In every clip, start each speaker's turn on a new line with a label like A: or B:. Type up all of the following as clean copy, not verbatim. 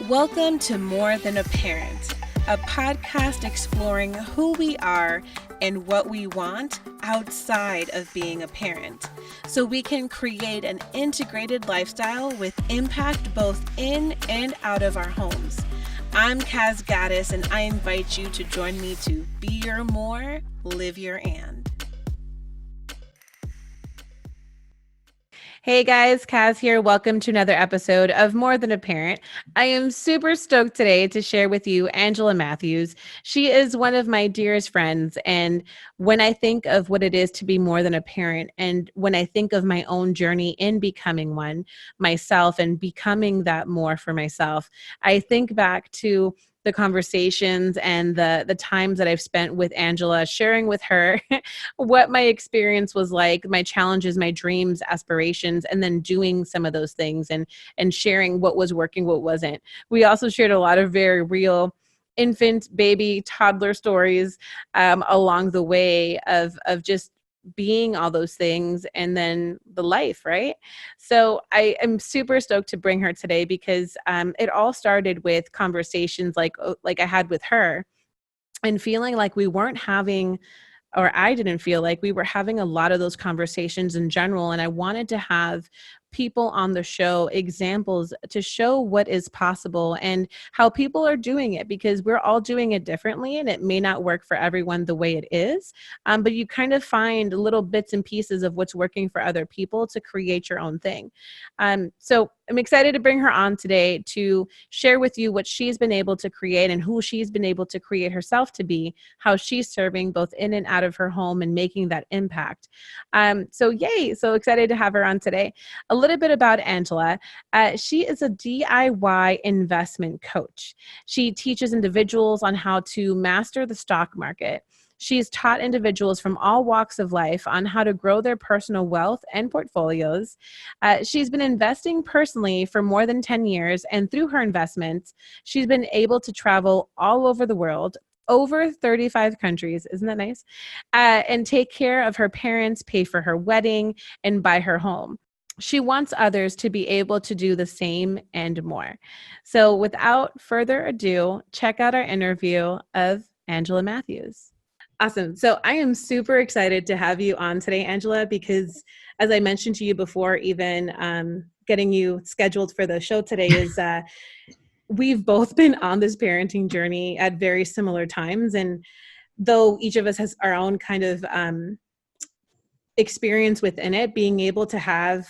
A: Welcome to More Than a Parent, a podcast exploring who we are and what we want outside of being a parent, so we can create an integrated lifestyle with impact both in and out of our homes. I'm Kaz Gaddis, and I invite you to join me to be your more, live your and. Hey guys, Kaz here. Welcome to another episode of More Than a Parent. I am super stoked today to share with you Angela Matthews. She is one of my dearest friends, and when I think of what it is to be more than a parent, and when I think of my own journey in becoming one myself and becoming that more for myself, I think back to the conversations and the times that I've spent with Angela, sharing with her what my experience was like, my challenges, my dreams, aspirations, and then doing some of those things and sharing what was working, what wasn't. We also shared a lot of very real infant, baby, toddler stories along the way of just being all those things, and then the life, right? So I am super stoked to bring her today because it all started with conversations like I had with her, and feeling like we weren't having, or I didn't feel like we were having a lot of those conversations in general. And I wanted to have people on the show, examples to show what is possible and how people are doing it, because we're all doing it differently and it may not work for everyone the way it is. But you kind of find little bits and pieces of what's working for other people to create your own thing. So I'm excited to bring her on today to share with you what she's been able to create and who she's been able to create herself to be, how she's serving both in and out of her home and making that impact. So yay, so excited to have her on today. A little bit about Angela. She is a DIY investment coach. She teaches individuals on how to master the stock market. She's taught individuals from all walks of life on how to grow their personal wealth and portfolios. She's been investing personally for more than 10 years, and through her investments, she's been able to travel all over the world, over 35 countries, isn't that nice? And take care of her parents, pay for her wedding, and buy her home. She wants others to be able to do the same and more. So without further ado, check out our interview of Angela Matthews. Awesome. So I am super excited to have you on today, Angela, because as I mentioned to you before, even getting you scheduled for the show today is we've both been on this parenting journey at very similar times. And though each of us has our own kind of experience within it, being able to have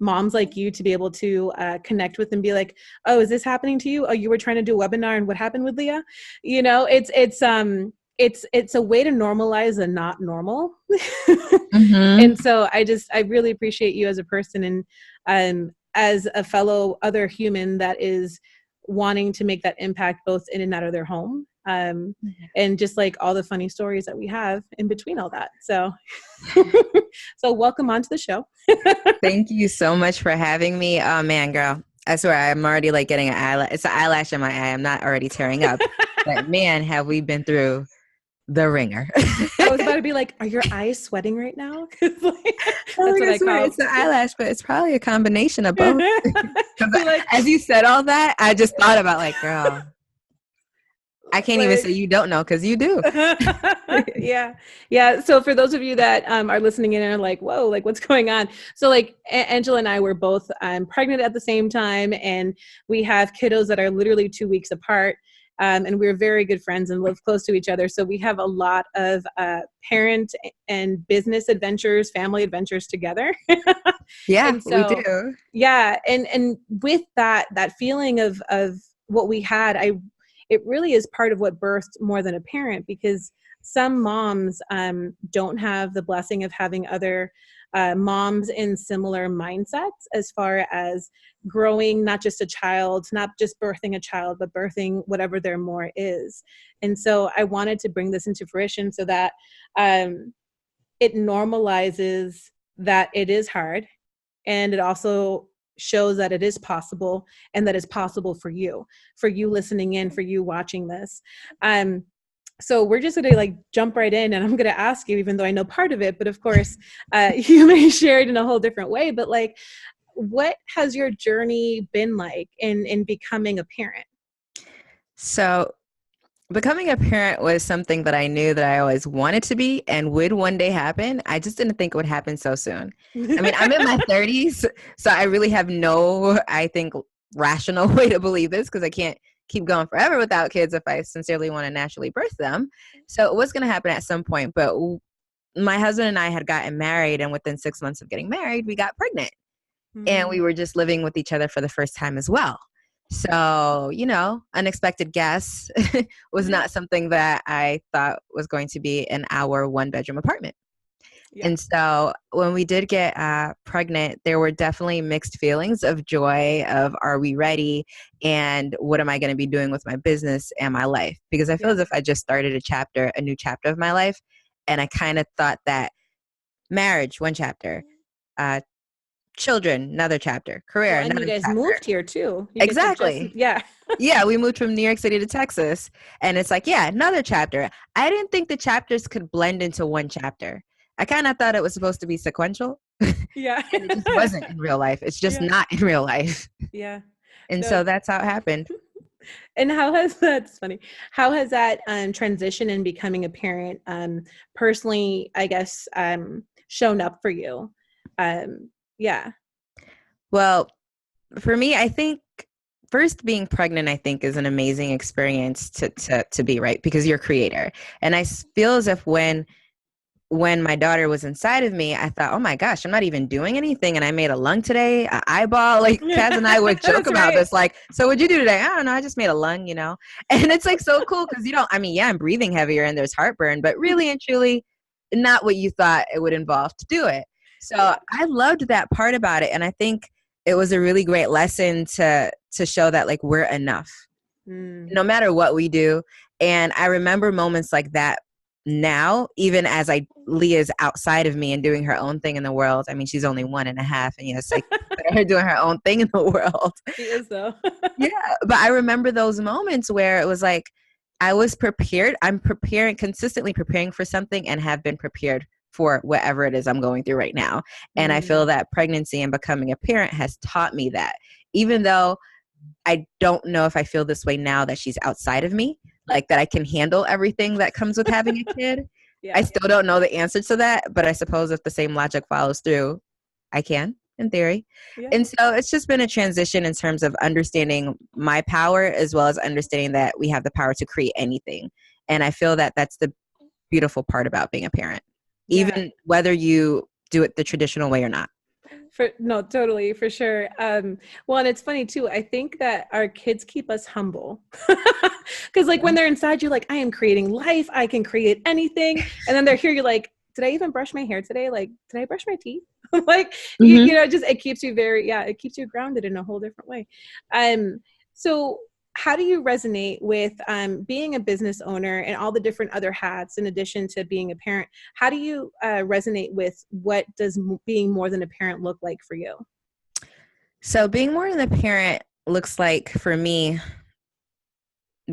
A: moms like you to be able to connect with and be like, oh, is this happening to you? Oh, you were trying to do a webinar and what happened with Leah? You know, it's a way to normalize the not normal.
B: Mm-hmm.
A: And so I really appreciate you as a person and as a fellow other human that is wanting to make that impact both in and out of their home. And just like all the funny stories that we have in between all that. So, so welcome onto the show.
B: Thank you so much for having me. Oh man, girl, I swear I'm already like getting an eyelash. It's an eyelash in my eye. I'm not already tearing up. But man, have we been through the ringer.
A: I was about to be like, are your eyes sweating right now? That's what
B: I swear it's the eyelash, but it's probably a combination of both. As you said all that, I just thought about like, girl, I can't even say you don't know because you do.
A: Yeah. So for those of you that are listening in and are like, whoa, like what's going on? So like Angela and I were both pregnant at the same time, and we have kiddos that are literally 2 weeks apart. And we're very good friends and live close to each other. So we have a lot of parent and business adventures, family adventures together.
B: Yeah,
A: so,
B: we do.
A: Yeah. And with that feeling of what we had, it really is part of what birthed More Than a Parent, because some moms don't have the blessing of having other moms in similar mindsets as far as growing not just a child, not just birthing a child, but birthing whatever their more is. And so I wanted to bring this into fruition so that it normalizes that it is hard, and it also shows that it is possible, and that it's possible for you listening in, for you watching this. So we're just going to like jump right in, and I'm going to ask you, even though I know part of it, but of course you may share it in a whole different way, but like, what has your journey been like in becoming a parent?
B: So becoming a parent was something that I knew that I always wanted to be and would one day happen. I just didn't think it would happen so soon. I mean, I'm in my 30s, so I really have no, I think, rational way to believe this because I can't keep going forever without kids if I sincerely want to naturally birth them. So it was going to happen at some point. But my husband and I had gotten married, and within 6 months of getting married, we got pregnant. And we were just living with each other for the first time as well. So, unexpected guests was not something that I thought was going to be in our 1-bedroom apartment. Yeah. And so when we did get pregnant, there were definitely mixed feelings of joy of, are we ready? And what am I going to be doing with my business and my life? Because I feel as if I just started a new chapter of my life. And I kind of thought that marriage, one chapter, children, another chapter, career,
A: and
B: another
A: you guys
B: chapter.
A: moved here too.
B: Exactly. Yeah, we moved from New York City to Texas, and it's like, another chapter. I didn't think the chapters could blend into one chapter. I kind of thought it was supposed to be sequential.
A: Yeah.
B: And it just wasn't in real life. It's just not in real life.
A: Yeah.
B: And so that's how it happened.
A: And how has that transition in becoming a parent personally, I guess, shown up for you? Yeah.
B: Well, for me, I think first being pregnant, I think, is an amazing experience to be, right? Because you're a creator. And I feel as if when my daughter was inside of me, I thought, oh my gosh, I'm not even doing anything. And I made a lung today, an eyeball. Like Kaz and I would joke about this. Like, so what'd you do today? I don't know. I just made a lung, And it's like so cool because I'm breathing heavier and there's heartburn, but really and truly not what you thought it would involve to do it. So I loved that part about it. And I think it was a really great lesson to show that like we're enough no matter what we do. And I remember moments like that now, even as Leah's outside of me and doing her own thing in the world. I mean, she's only 1.5, and it's like her doing her own thing in the world.
A: She is though.
B: Yeah. But I remember those moments where it was like, I was prepared. I'm consistently preparing for something and have been prepared for whatever it is I'm going through right now. And I feel that pregnancy and becoming a parent has taught me that, even though I don't know if I feel this way now that she's outside of me, like that I can handle everything that comes with having a kid. I still don't know the answer to that, but I suppose if the same logic follows through, I can, in theory. Yeah. And so it's just been a transition in terms of understanding my power, as well as understanding that we have the power to create anything. And I feel that that's the beautiful part about being a parent, even whether you do it the traditional way or not.
A: Totally, for sure. Well, and it's funny too. I think that our kids keep us humble because like when they're inside, you're like, I am creating life. I can create anything. And then they're here. You're like, did I even brush my hair today? Like, did I brush my teeth? Like, it keeps you it keeps you grounded in a whole different way. So how do you resonate with being a business owner and all the different other hats in addition to being a parent? How do you resonate with what does being more than a parent look like for you?
B: So being more than a parent looks like, for me,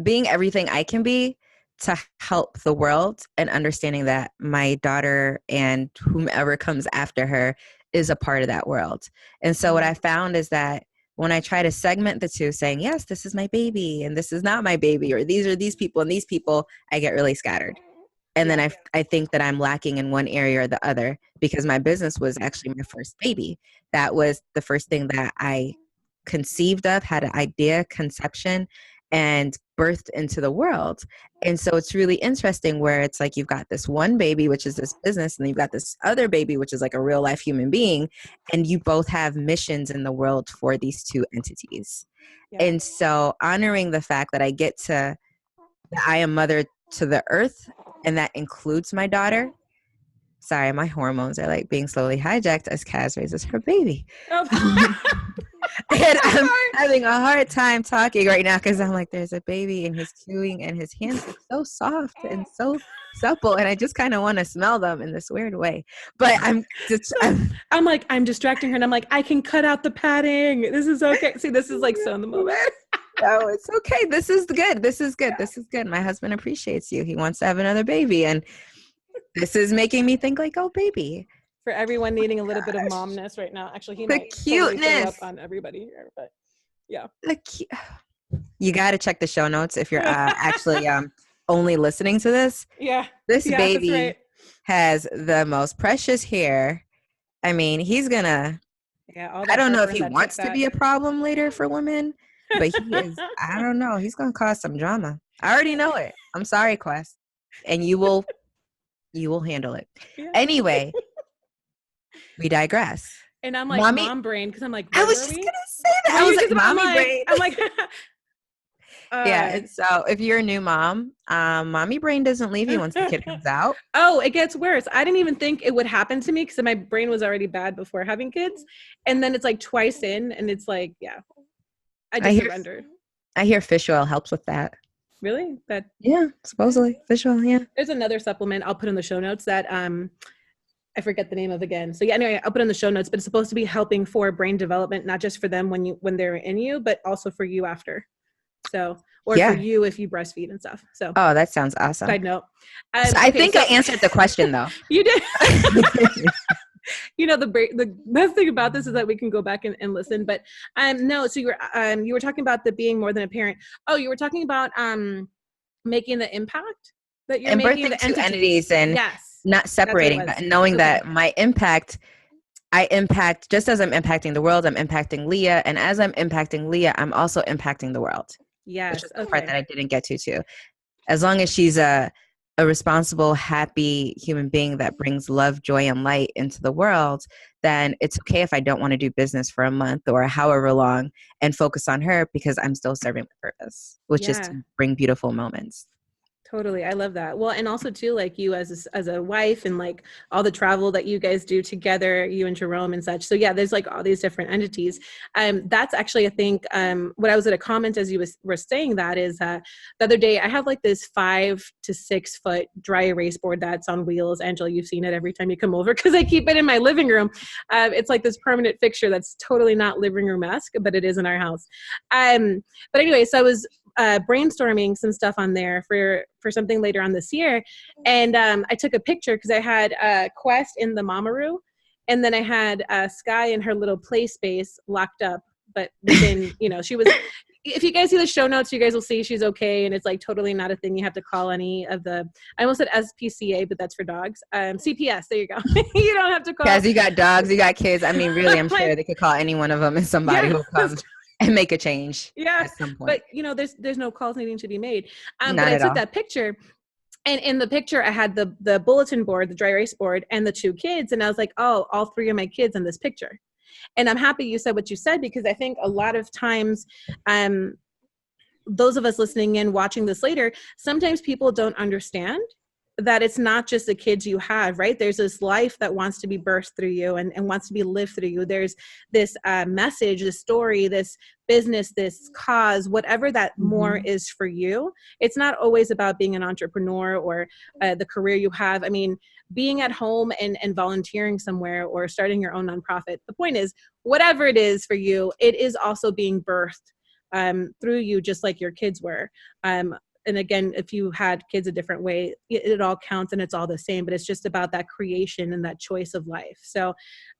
B: being everything I can be to help the world, and understanding that my daughter and whomever comes after her is a part of that world. And so what I found is that when I try to segment the two, saying, yes, this is my baby and this is not my baby, or these are these people and these people, I get really scattered. And then I think that I'm lacking in one area or the other, because my business was actually my first baby. That was the first thing that I conceived of, had an idea, conception, and birthed into the world. And so it's really interesting where it's like you've got this one baby, which is this business, and then you've got this other baby, which is like a real life human being. And you both have missions in the world for these two entities. Yeah. And so honoring the fact that that I am mother to the earth, and that includes my daughter. Sorry, my hormones are like being slowly hijacked as Kaz raises her baby. Oh. And I'm having a hard time talking right now because I'm like, there's a baby and he's chewing and his hands are so soft and so supple, and I just kind of want to smell them in this weird way. But I'm
A: distracting her, and I'm like, I can cut out the padding. This is okay. See, this is like so in the moment.
B: No, it's okay. This is good. This is good. This is good. My husband appreciates you. He wants to have another baby, and this is making me think like, oh, baby.
A: For everyone needing a little bit of momness right now. Actually, he might
B: cuteness
A: totally throw up on everybody here, but yeah.
B: you got to check the show notes if you're actually only listening to this.
A: Yeah.
B: This
A: Yeah, that's
B: baby
A: right.
B: has the most precious hair. I mean, he's gonna,
A: Yeah, all
B: I
A: that
B: don't know if
A: heartburn
B: he
A: that took
B: wants to
A: that.
B: be a problem later for women, but he is, I don't know, he's gonna cause some drama. I already know it. I'm sorry, Quest. And you will handle it.
A: Yeah.
B: Anyway, we digress.
A: And I'm like
B: Mommy,
A: mom brain because I'm like,
B: I
A: where
B: was
A: were
B: just
A: we?
B: gonna say that.
A: Were
B: I was
A: you
B: like,
A: just about?
B: mommy brain.
A: I'm like,
B: Yeah,
A: uh,
B: and so if you're a new mom, mommy brain doesn't leave you once the kid comes out.
A: oh, it gets worse. I didn't even think it would happen to me because my brain was already bad before having kids. And then it's like twice in, and it's like, yeah, I
B: I
A: just
B: hear
A: surrendered.
B: I hear fish oil helps with that.
A: Really? That
B: Yeah, supposedly fish oil. Yeah.
A: there's another supplement I'll put in the show notes that I forget the name of again. So yeah, anyway, I'll put in the show notes, but it's supposed to be helping for brain development, not just for them when they're in you, but also for you after. So, or for
B: Yeah.
A: you if you breastfeed and stuff. So
B: Oh, that sounds awesome.
A: side note.
B: So I
A: Okay,
B: think I
A: so
B: answered the question though.
A: you did. You know, the best thing about this is that we can go back and listen. But no, so you were talking about the being more than a parent. Oh, you were talking about making the impact that you're
B: And
A: making,
B: birthing
A: the
B: two
A: entities.
B: entities and
A: Yes,
B: not
A: that's what it
B: separating
A: was.
B: that and knowing
A: Okay.
B: that my impact, I impact just as I'm impacting the world, I'm impacting Leah. And as I'm impacting Leah, I'm also impacting the world, which
A: Yes.
B: is the part
A: Okay.
B: that I didn't get to too. As long as she's a responsible, happy human being that brings love, joy, and light into the world, then it's okay if I don't want to do business for a month or however long and focus on her because I'm still serving my purpose, which is
A: Yeah.
B: to bring beautiful moments.
A: Totally. I love that. Well, and also too, like you as a wife and like all the travel that you guys do together, you and Jerome and such. So yeah, there's like all these different entities. That's actually, I think, what I was at a comment as you were saying that is the other day, I have like this 5 to 6 foot dry erase board that's on wheels. Angela, you've seen it every time you come over because I keep it in my living room. It's like this permanent fixture that's totally not living room-esque, but it is in our house. But anyway, so I was brainstorming some stuff on there for something later on this year, and I took a picture because I had Quest in the Mamaroo, and then I had Sky in her little play space locked up, but within she was. If you guys see the show notes, you guys will see she's okay, and it's like totally not a thing you have to call any of the. I almost said SPCA, but that's for dogs. CPS. There you go. You don't have to call.
B: Because you got dogs, you got kids. I mean, really, I'm
A: My-
B: sure they could call any one of them and somebody who will come and make a change
A: yeah,
B: at some point.
A: but there's no calls needing to be made. But
B: Not
A: I
B: at
A: took
B: all.
A: that picture, and in the picture I had the bulletin board, the dry erase board, and the 2 kids, and I was like, oh, all 3 of my kids in this picture. And I'm happy you said what you said, because I think a lot of times those of us listening in, watching this later, sometimes people don't understand that it's not just the kids you have, right? There's this life that wants to be birthed through you and wants to be lived through you. There's this message, this story, this business, this cause, whatever that more is for you. It's not always about being an entrepreneur or the career you have. I mean, being at home and volunteering somewhere or starting your own nonprofit. The point is, whatever it is for you, it is also being birthed through you, just like your kids were. And again, if you had kids a different way, it all counts and it's all the same, but it's just about that creation and that choice of life. So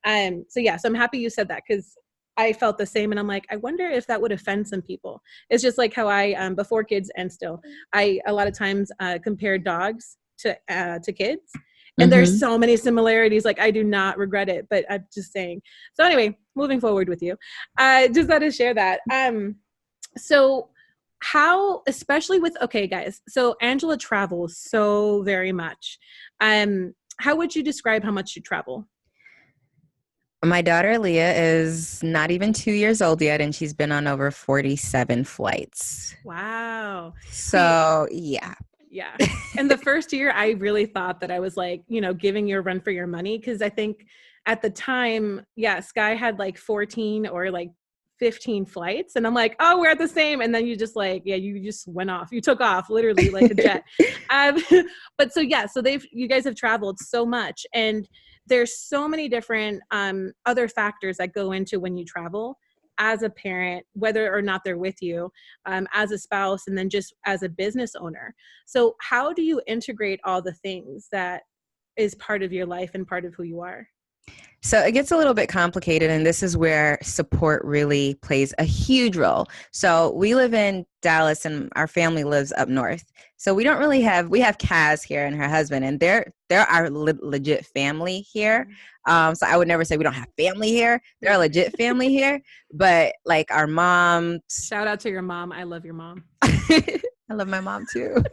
A: yeah, so I'm happy you said that, because I felt the same. And I'm like, I wonder if that would offend some people. It's just like how I, before kids and still, I a lot of times compare dogs to kids. And there's so many similarities. Like, I do not regret it, but I'm just saying. So anyway, moving forward with you, just let us share that. So how, especially with, okay, guys, so Angela travels so very much. How would you describe how much you travel?
B: My daughter Leah is not even 2 years old yet, and she's been on over 47 flights.
A: Wow.
B: So, yeah.
A: Yeah. And the first year, I really thought that I was like, giving you a run for your money. Cause I think at the time, yeah, Sky had like 14 or like 15 flights. And I'm like, oh, we're at the same. And then you just like, yeah, you just went off. You took off literally like a jet. Um, but so, yeah, so you guys have traveled so much. And there's so many different other factors that go into when you travel as a parent, whether or not they're with you, as a spouse, and then just as a business owner. So how do you integrate all the things that is part of your life and part of who you are?
B: So it gets a little bit complicated, and this is where support really plays a huge role. So we live in Dallas, and our family lives up north. So we don't really we have Kaz here and her husband, and they're our legit family here. So I would never say we don't have family here. They're a legit family here, but like our mom.
A: Shout out to your mom. I love your mom.
B: I love my mom too.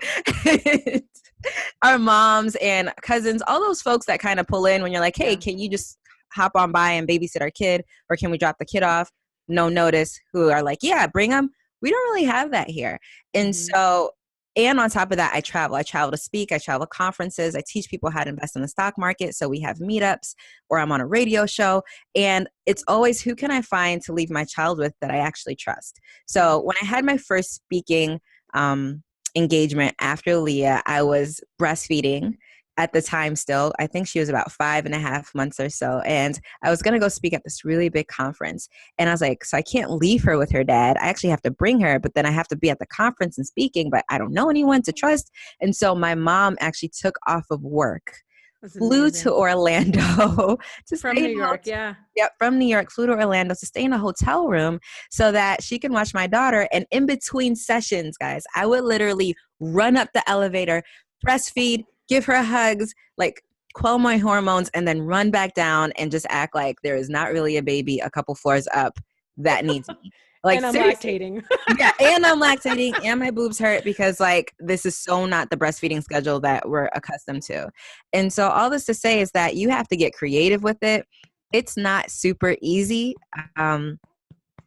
B: Our moms and cousins, all those folks that kind of pull in when you're like, hey, can you just hop on by and babysit our kid, or can we drop the kid off? No notice, who are like, yeah, bring them. We don't really have that here. And so, and on top of that, I travel to speak, I travel to conferences, I teach people how to invest in the stock market. So we have meetups, or I'm on a radio show, and it's always, who can I find to leave my child with that I actually trust? So when I had my first speaking engagement after Leah, I was breastfeeding at the time still. I think she was about 5.5 months or so. And I was going to go speak at this really big conference. And I was like, so I can't leave her with her dad. I actually have to bring her, but then I have to be at the conference and speaking, but I don't know anyone to trust. And so my mom actually took off of work, flew to Orlando to
A: from New York. Yeah.
B: Yep. From New York, flew to Orlando to stay in a hotel room so that she can watch my daughter. And in between sessions, guys, I would literally run up the elevator, breastfeed, give her hugs, like quell my hormones, and then run back down and just act like there is not really a baby a couple floors up that needs me. Like,
A: and I'm lactating.
B: Yeah, and I'm lactating, and my boobs hurt because like this is so not the breastfeeding schedule that we're accustomed to. And so all this to say is that you have to get creative with it. It's not super easy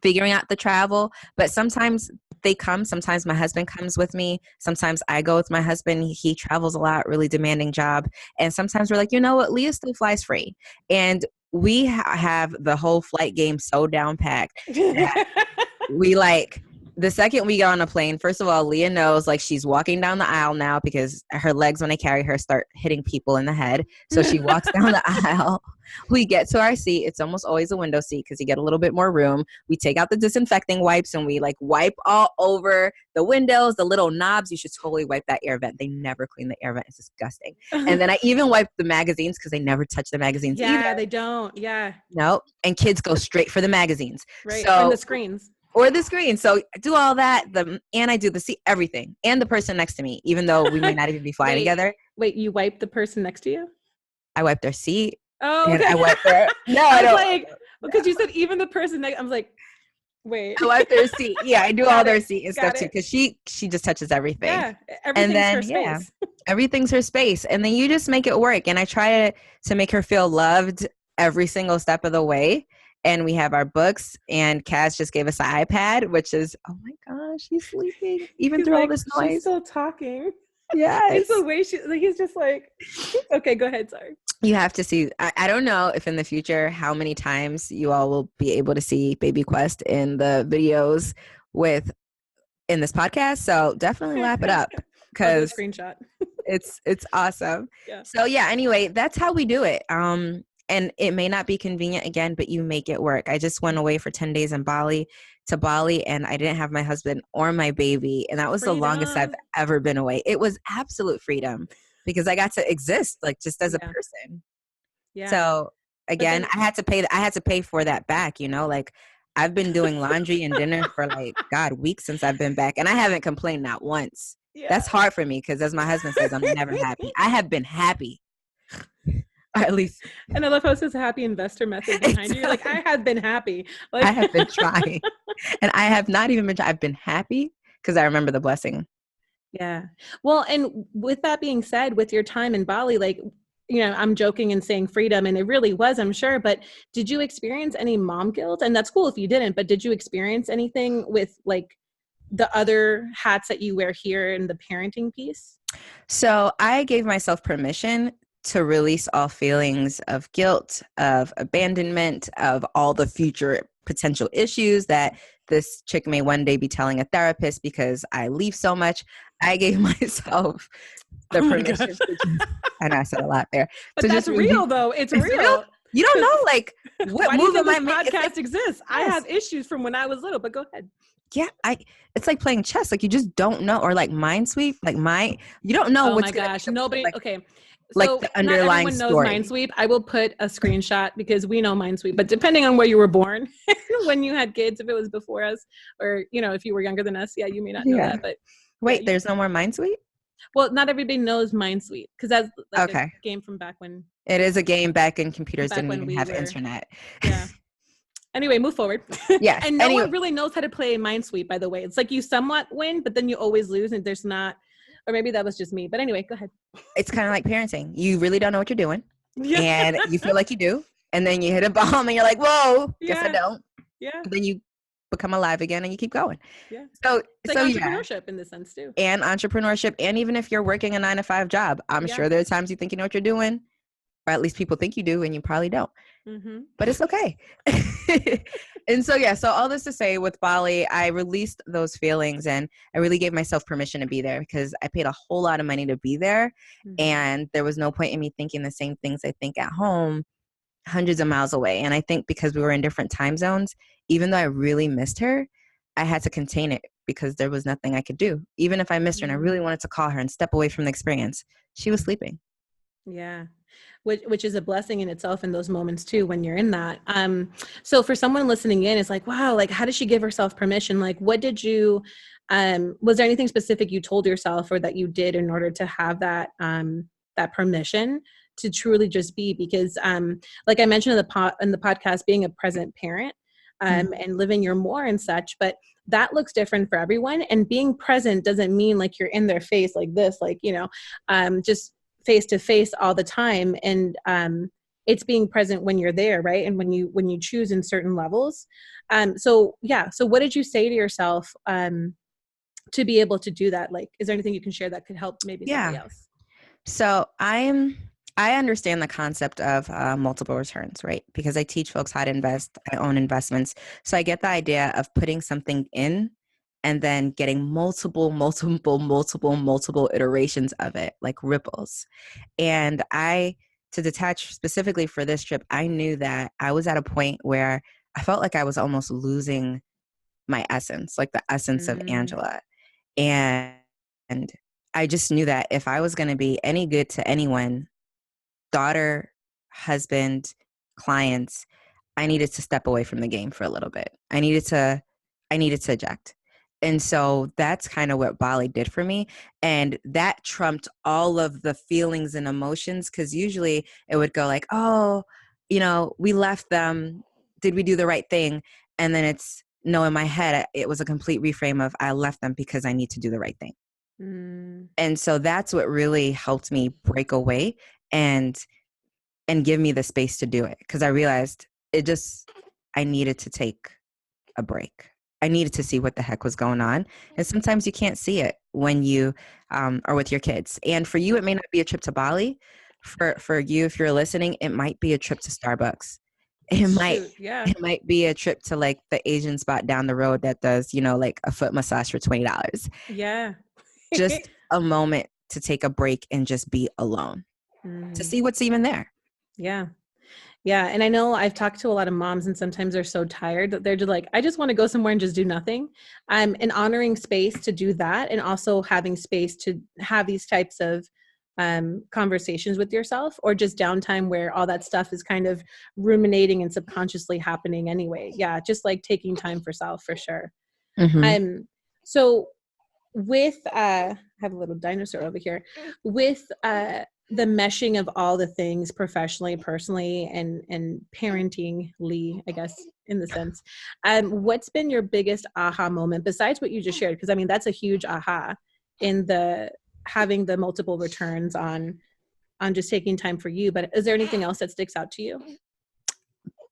B: figuring out the travel, but sometimes they come. Sometimes my husband comes with me. Sometimes I go with my husband. He travels a lot, really demanding job. And sometimes we're like, you know what? Leah still flies free. And we have the whole flight game so down packed that we like, the second we get on a plane, first of all, Leah knows like she's walking down the aisle now because her legs, when I carry her, start hitting people in the head. So she walks down the aisle. We get to our seat. It's almost always a window seat because you get a little bit more room. We take out the disinfecting wipes and we like wipe all over the windows, the little knobs. You should totally wipe that air vent. They never clean the air vent. It's disgusting. And then I even wipe the magazines because they never touch the magazines either.
A: Yeah, they don't. Yeah.
B: No. And kids go straight for the magazines.
A: Right. So, and the screens.
B: Or the screen. So I do all that. And I do the seat, everything. And the person next to me, even though we may not even be flying together.
A: Wait, you wipe the person next to you?
B: I wipe their seat.
A: Oh,
B: and I wipe their. No, I don't.
A: Like, because you said even the person next. I was like, wait.
B: I wipe their seat. Yeah, I do all their seat and stuff too. Because she just touches everything.
A: Yeah, everything's her space.
B: Everything's her space. And then you just make it work. And I try to make her feel loved every single step of the way. And we have our books, and Kaz just gave us an iPad, which is, oh my gosh, he's sleeping even through all this noise.
A: She's still talking.
B: Yeah.
A: It's the way he's just like, okay, go ahead. Sorry.
B: You have to see, I don't know if in the future, how many times you all will be able to see Baby Quest in the videos in this podcast. So definitely lap it up because
A: screenshot.
B: it's awesome.
A: Yeah.
B: So yeah, anyway, that's how we do it. And it may not be convenient again, but you make it work. I just went away for 10 days in Bali, and I didn't have my husband or my baby. And that was the longest I've ever been away. It was absolute freedom because I got to exist like just as a person. Yeah. So again, I had to pay for that back, you know, like I've been doing laundry and dinner for like, God, weeks since I've been back. And I haven't complained not once. Yeah. That's hard for me because as my husband says, I'm never happy. I have been happy. At least.
A: And I love how it says happy investor method behind you. You're like, I have been happy. Like,
B: I have been trying. And I have not even been I've been happy because I remember the blessing.
A: Yeah. Well, and with that being said, with your time in Bali, like, you know, I'm joking and saying freedom, and it really was, I'm sure, but did you experience any mom guilt? And that's cool if you didn't, but did you experience anything with like the other hats that you wear here in the parenting piece?
B: So I gave myself permission to release all feelings of guilt, of abandonment, of all the future potential issues that this chick may one day be telling a therapist because I leave so much. I gave myself the permission. I know I said a lot there.
A: But that's just real though. It's real.
B: You don't know like what move am I making?
A: Podcast exists. Yes. I have issues from when I was little, but go ahead.
B: Yeah, it's like playing chess. Like you just don't know, or like mind sweep. You don't know
A: Oh
B: what's
A: my
B: gonna be
A: gosh. Nobody. Okay.
B: like
A: So
B: the
A: not
B: underlying
A: everyone knows
B: story.
A: Minesweep. I will put a screenshot because we know Minesweep, but depending on where you were born, when you had kids, if it was before us, or if you were younger than us, yeah, you may not know
B: Yeah.
A: that. But yeah,
B: Wait, there's no more mind sweep?
A: well, not everybody knows Minesweep because that's like a
B: Okay.
A: game from back when
B: It is a game back in computers
A: back
B: didn't
A: when
B: even
A: we
B: have
A: were,
B: internet.
A: yeah. Anyway, move forward.
B: Yes.
A: And no
B: Anyway,
A: one really knows how to play Minesweep, by the way. It's like you somewhat win, but then you always lose, and there's not, or maybe that was just me. But anyway, go ahead.
B: it's kind of like parenting. You really don't know what you're doing,
A: Yeah.
B: and you feel like you do, and then you hit a bomb, and you're like, "Whoa, guess I
A: Yeah.
B: don't."
A: Yeah.
B: And then you become alive again, and you keep going.
A: Yeah.
B: So,
A: It's like
B: so yeah,
A: entrepreneurship in this sense too.
B: and entrepreneurship, and even if you're working a 9 to 5 job, I'm
A: Yeah.
B: sure there are times you think you know what you're doing, or at least people think you do, and you probably don't.
A: Mm-hmm.
B: But it's okay. And so, yeah, so all this to say with Bali, I released those feelings and I really gave myself permission to be there because I paid a whole lot of money to be there.
A: Mm-hmm.
B: And there was no point in me thinking the same things I think at home, hundreds of miles away. And I think because we were in different time zones, even though I really missed her, I had to contain it because there was nothing I could do. Even if I missed her and I really wanted to call her and step away from the experience, she was sleeping.
A: Yeah. Which is a blessing in itself in those moments too, when you're in that. So for someone listening in, it's like, wow, like how does she give herself permission? Like, what did you, was there anything specific you told yourself or that you did in order to have that, that permission to truly just be? Because, like I mentioned in the podcast, being a present parent, and living your more and such, but that looks different for everyone. And being present doesn't mean like you're in their face like this, like, just face to face all the time. And it's being present when you're there, right? And when you choose in certain levels. So yeah, so what did you say to yourself to be able to do that? Like, is there anything you can share that could help maybe somebody
B: Yeah.
A: else?
B: So I understand the concept of multiple returns, right? Because I teach folks how to invest. I own investments. So I get the idea of putting something in and then getting multiple iterations of it, like ripples. And to detach specifically for this trip, I knew that I was at a point where I felt like I was almost losing my essence, like the essence of
A: Mm,
B: Angela. And I just knew that if I was going to be any good to anyone, daughter, husband, clients, I needed to step away from the game for a little bit. I needed to eject. And so that's kind of what Bali did for me. And that trumped all of the feelings and emotions because usually it would go like, oh, we left them. Did we do the right thing? And then it's no, in my head, it was a complete reframe of I left them because I need to do the right thing.
A: mm,
B: And so that's what really helped me break away and give me the space to do it because I realized I needed to take a break. I needed to see what the heck was going on. And sometimes you can't see it when you are with your kids. And for you, it may not be a trip to Bali. For you, if you're listening, it might be a trip to Starbucks. It might
A: shoot, yeah,
B: it might be a trip to like the Asian spot down the road that does, like a foot massage for $20.
A: yeah.
B: Just a moment to take a break and just be alone to
A: Mm,
B: see what's even there.
A: yeah. Yeah. And I know I've talked to a lot of moms and sometimes they're so tired that they're just like, I just want to go somewhere and just do nothing. And honoring space to do that and also having space to have these types of conversations with yourself or just downtime where all that stuff is kind of ruminating and subconsciously happening anyway. Yeah. Just like taking time for self for sure.
B: Mm-hmm.
A: So with I have a little dinosaur over here with the meshing of all the things professionally, personally, and parentingly, I guess, in the sense, what's been your biggest aha moment besides what you just shared? Because I mean that's a huge aha in the having the multiple returns on just taking time for you, but is there anything else that sticks out to you?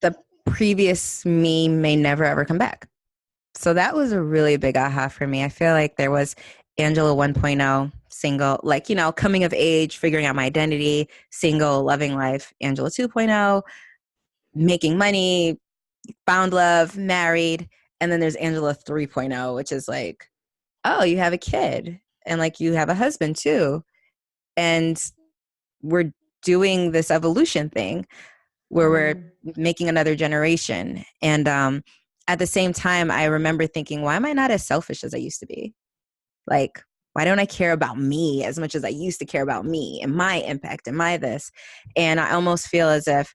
B: The previous me may never ever come back. So that was a really big aha for me. I feel like there was Angela 1.0, single, like, coming of age, figuring out my identity, single, loving life. Angela 2.0, making money, found love, married. And then there's Angela 3.0, which is like, oh, you have a kid and like you have a husband too. And we're doing this evolution thing where we're
A: Mm,
B: making another generation. And at the same time, I remember thinking, why am I not as selfish as I used to be? Like, why don't I care about me as much as I used to care about me and my impact and my this? And I almost feel as if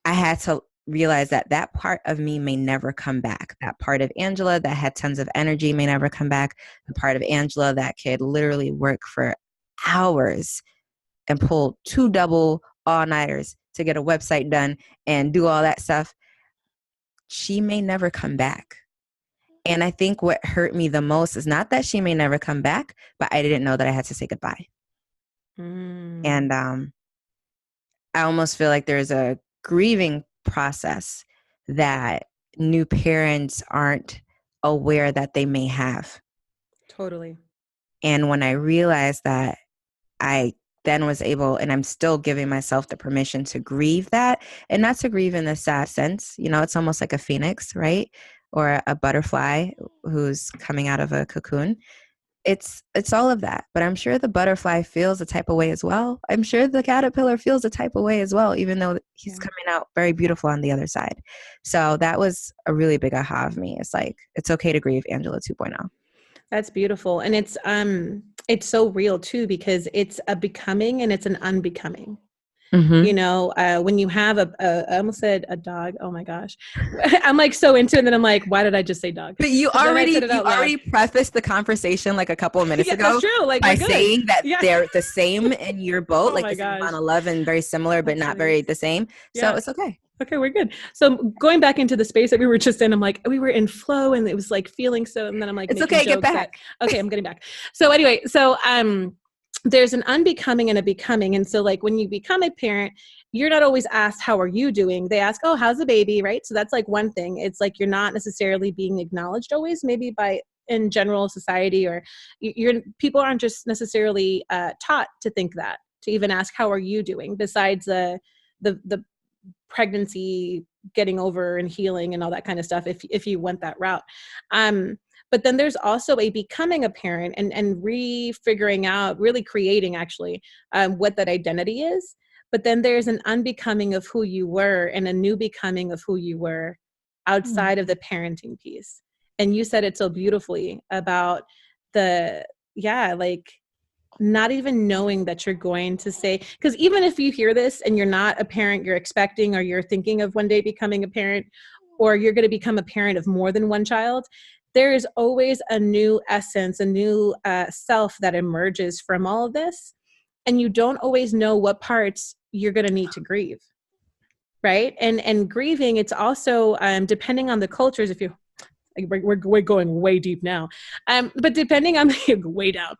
B: I had to realize that that part of me may never come back. That part of Angela that had tons of energy may never come back. The part of Angela that could literally work for hours and pull 2 double all-nighters to get a website done and do all that stuff, she may never come back. And I think what hurt me the most is not that she may never come back, but I didn't know that I had to say goodbye. And I almost feel like there's a grieving process that new parents aren't aware that they may have.
A: Totally.
B: And when I realized that, I then was able, and I'm still giving myself the permission to grieve that, and not to grieve in the sad sense. You know, it's almost like a phoenix, right? Or a butterfly who's coming out of a cocoon. It's all of that. But I'm sure the butterfly feels a type of way as well. I'm sure the caterpillar feels a type of way as well, even though he's coming out very beautiful on the other side. So that was a really big aha of me. It's like, it's okay to grieve Angela 2.0.
A: That's beautiful. And it's so real too, because it's a becoming and it's an unbecoming.
B: Mm-hmm.
A: You know, when you have I almost said a dog. Oh my gosh. I'm like so into it. And then I'm like, why did I just say dog?
B: But you
A: Then I said it out loud.
B: already prefaced the conversation like a couple of minutes ago.
A: That's true. Like,
B: by saying that
A: Yeah.
B: they're the same in your boat,
A: Oh
B: like
A: my
B: the same
A: gosh.
B: amount of love and very similar, but
A: That's
B: not
A: funny.
B: very the same. So
A: Yeah.
B: it's okay.
A: Okay, we're good. So going back into the space that we were just in, I'm like, we were in flow and it was like feeling so, and then I'm like,
B: It's
A: making
B: okay, get
A: jokes
B: back.
A: Okay, I'm getting back. So anyway, so there's an unbecoming and a becoming. And so like when you become a parent, you're not always asked, how are you doing? They ask, oh, how's the baby, right? So that's like one thing. It's like you're not necessarily being acknowledged always, maybe by in general society, or people aren't just necessarily taught to think that, to even ask, how are you doing? Besides the pregnancy, getting over and healing and all that kind of stuff, if you went that route. But then there's also a becoming a parent and refiguring out, really creating actually what that identity is. But then there's an unbecoming of who you were and a new becoming of who you were outside of the parenting piece. And you said it so beautifully about like not even knowing that you're going to say, because even if you hear this and you're not a parent you're expecting, or you're thinking of one day becoming a parent, or you're going to become a parent of more than one child, there is always a new essence, a new self that emerges from all of this. And you don't always know what parts you're going to need to grieve. Right. And grieving, it's also depending on the cultures, if you, we're going way deep now, but depending on way down.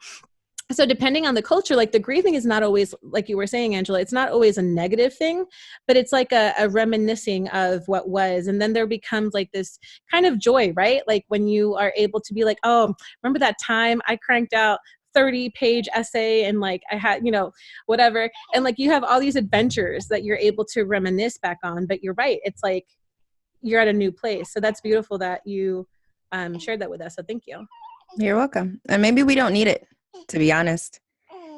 A: So depending on the culture, like the grieving is not always, like you were saying, Angela, it's not always a negative thing, but it's like a reminiscing of what was. And then there becomes like this kind of joy, right? Like when you are able to be like, oh, remember that time I cranked out 30-page essay and like I had, whatever. And like you have all these adventures that you're able to reminisce back on. But you're right. It's like you're at a new place. So that's beautiful that you shared that with us. So thank you.
B: You're welcome. And maybe we don't need it, to be honest.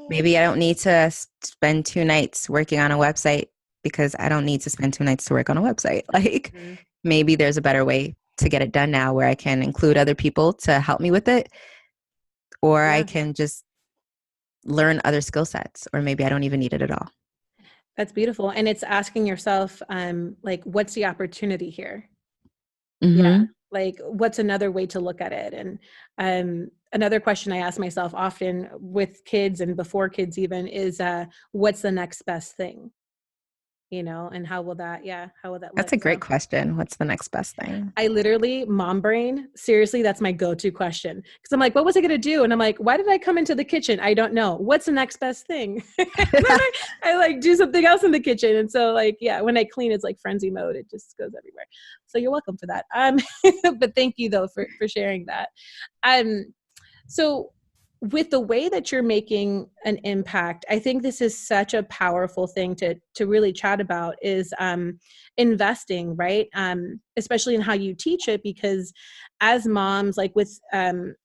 B: Maybe I don't need to spend 2 nights working on a website, because I don't need to spend 2 nights to work on a website. Like maybe there's a better way to get it done now, where I can include other people to help me with it, or I can just learn other skill sets, or maybe I don't even need it at all.
A: That's beautiful. And it's asking yourself, like, what's the opportunity here?
B: Mm-hmm.
A: Yeah. Like, what's another way to look at it? And another question I ask myself often with kids and before kids even is, what's the next best thing? And how will that look?
B: That's a great question. What's the next best thing?
A: I literally, mom brain, seriously, that's my go-to question. Because I'm like, what was I going to do? And I'm like, why did I come into the kitchen? I don't know. What's the next best thing? I like do something else in the kitchen. And so like, yeah, when I clean, it's like frenzy mode. It just goes everywhere. So you're welcome for that. But thank you though, for sharing that. So with the way that you're making an impact, I think this is such a powerful thing to really chat about is investing, right? Especially in how you teach it, because as moms, like with,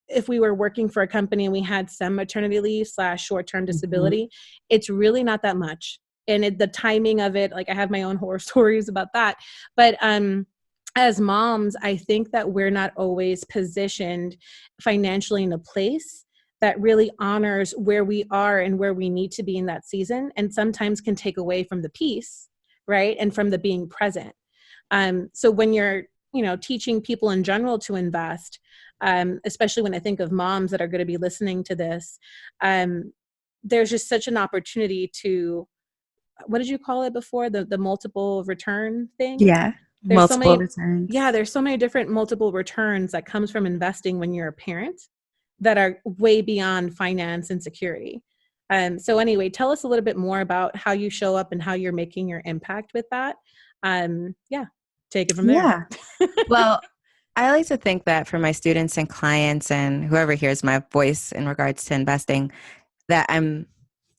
A: if we were working for a company and we had some maternity leave / short-term disability, it's really not that much. And the timing of it, like I have my own horror stories about that, but as moms, I think that we're not always positioned financially in a place that really honors where we are and where we need to be in that season, and sometimes can take away from the peace, right? And from the being present. So when you're, teaching people in general to invest, especially when I think of moms that are going to be listening to this, there's just such an opportunity to, what did you call it before? The multiple return thing?
B: Yeah.
A: There's so
B: Multiple
A: many,
B: returns.
A: yeah, there's so many different multiple returns that comes from investing when you're a parent that are way beyond finance and security. So anyway, tell us a little bit more about how you show up and how you're making your impact with that. Yeah, take it from there.
B: Yeah. Well, I like to think that for my students and clients and whoever hears my voice in regards to investing, that I'm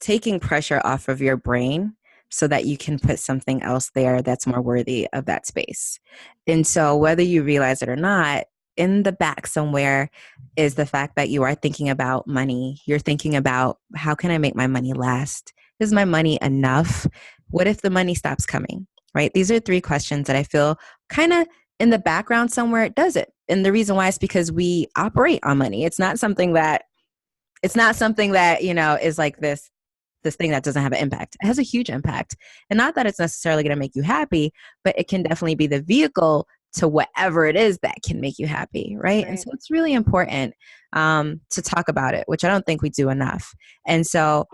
B: taking pressure off of your brain so that you can put something else there that's more worthy of that space. And so, whether you realize it or not, in the back somewhere is the fact that you are thinking about money. You're thinking about, how can I make my money last? Is my money enough? What if the money stops coming? Right? These are three questions that I feel kind of in the background somewhere it does it. And the reason why is because we operate on money. It's not something that is like this thing that doesn't have an impact. It has a huge impact. And not that it's necessarily going to make you happy, but it can definitely be the vehicle to whatever it is that can make you happy, right? And
A: Right.
B: so it's really important to talk about it, which I don't think we do enough. And so,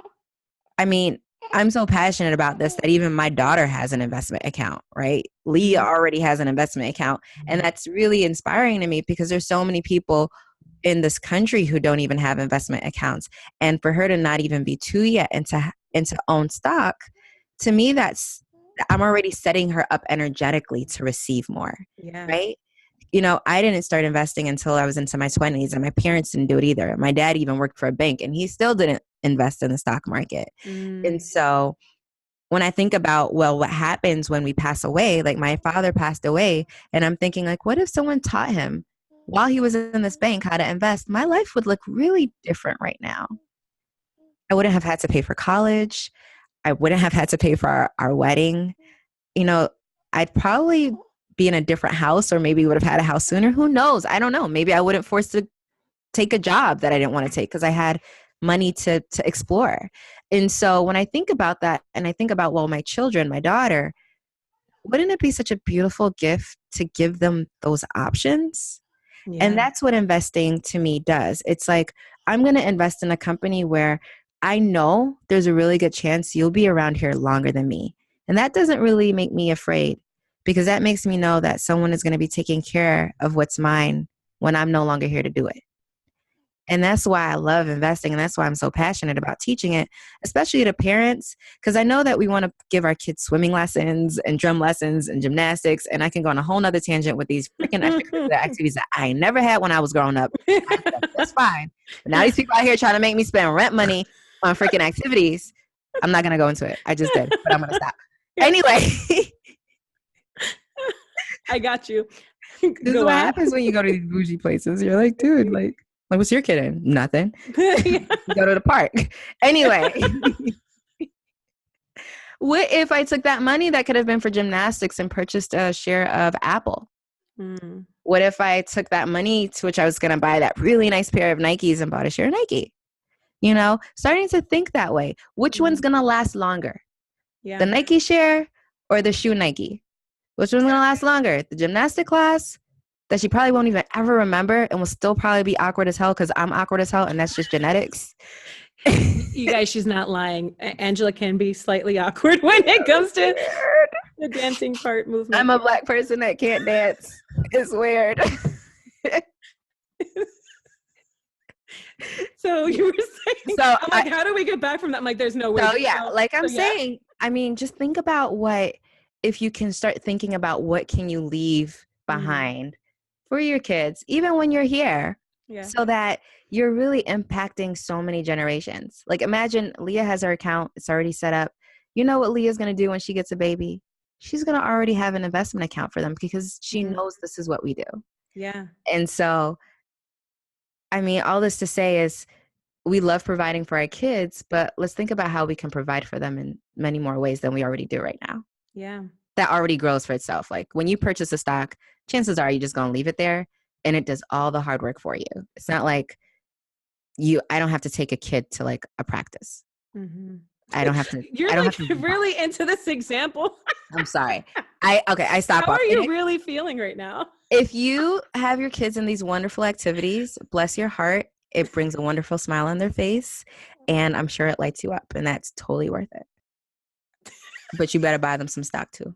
B: I mean, I'm so passionate about this that even my daughter has an investment account, right? Leah already has an investment account. And that's really inspiring to me because there's so many people in this country who don't even have investment accounts. And for her to not even be two yet and to own stock, to me, I'm already setting her up energetically to receive more,
A: Yeah.
B: right? I didn't start investing until I was into my 20s, and my parents didn't do it either. My dad even worked for a bank, and he still didn't invest in the stock market. And so when I think about, well, what happens when we pass away, like my father passed away, and I'm thinking, like, what if someone taught him while he was in this bank how to invest? My life would look really different right now. I wouldn't have had to pay for college. I wouldn't have had to pay for our wedding. You know, I'd probably be in a different house, or maybe would have had a house sooner. Who knows? I don't know. Maybe I wouldn't force to take a job that I didn't want to take because I had money to explore. And so when I think about that, and I think about, well, my children, my daughter, wouldn't it be such a beautiful gift to give them those options? And
A: Yeah.
B: that's what investing to me does. It's like, I'm going to invest in a company where I know there's a really good chance you'll be around here longer than me. And that doesn't really make me afraid, because that makes me know that someone is going to be taking care of what's mine when I'm no longer here to do it. And that's why I love investing. And that's why I'm so passionate about teaching it, especially to parents, because I know that we want to give our kids swimming lessons and drum lessons and gymnastics. And I can go on a whole nother tangent with these freaking extracurricular activities that I never had when I was growing up. I said, that's fine. But now these people out here trying to make me spend rent money on freaking activities. I'm not going to go into it. I just did, but I'm going to stop.
A: Yeah.
B: Anyway.
A: I got you.
B: This is
A: Go
B: what
A: on.
B: happens when you go to these bougie places. You're like, dude, like what's your kid in? Nothing. You go to the park. Anyway, what if I took that money that could have been for gymnastics and purchased a share of Apple? What if I took that money to which I was going to buy that really nice pair of Nikes and bought a share of Nike? Starting to think that way. Which one's going to last longer?
A: Yeah.
B: The Nike share or the shoe Nike? Which one's going to last longer? The gymnastic class that she probably won't even ever remember and will still probably be awkward as hell because I'm awkward as hell and that's just genetics.
A: You guys, she's not lying. Angela can be slightly awkward when it comes to the dancing part movement.
B: I'm a Black person that can't dance. It's weird.
A: So you were saying,
B: So
A: I'm like, how do we get back from that? I'm like, there's no way.
B: So yeah, like I'm saying, I mean, just think about if you can start thinking about what can you leave behind for your kids, even when you're here, so that you're really impacting so many generations. Like imagine Leah has her account. It's already set up. You know what Leah's going to do when she gets a baby? She's going to already have an investment account for them because she knows this is what we do.
A: Yeah.
B: And so, I mean, all this to say is we love providing for our kids, but let's think about how we can provide for them in many more ways than we already do right now.
A: Yeah.
B: that already grows for itself. Like when you purchase a stock, chances are you're just going to leave it there and it does all the hard work for you. It's not like I don't have to take a kid to like a practice.
A: Mm-hmm.
B: I don't have to,
A: You're
B: I don't
A: like
B: have to walk.
A: really into this example.
B: I'm sorry. I stop
A: How
B: off.
A: are you really feeling right now?
B: If you have your kids in these wonderful activities, bless your heart. It brings a wonderful smile on their face. And I'm sure it lights you up. And that's totally worth it. But you better buy them some stock too.